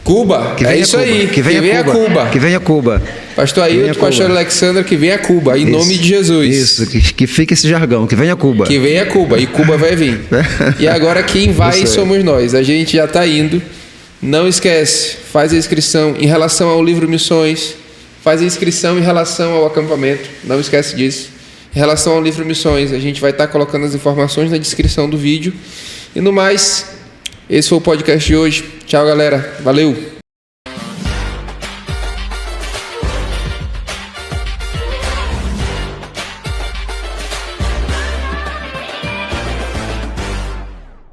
Cuba, que venha é isso Cuba. aí, que venha Cuba. Que venha Cuba. Pastor Ailton, pastor Alexandre, que venha Cuba, em nome de Jesus. Isso, que fique esse jargão, que venha Cuba. Que venha Cuba, e Cuba vai vir. E agora quem vai somos nós, a gente já está indo. Não esquece, faz a inscrição em relação ao livro Missões, faz a inscrição em relação ao acampamento, não esquece disso. Em relação ao livro Missões, a gente vai estar colocando as informações na descrição do vídeo. E no mais, esse foi o podcast de hoje. Tchau, galera. Valeu!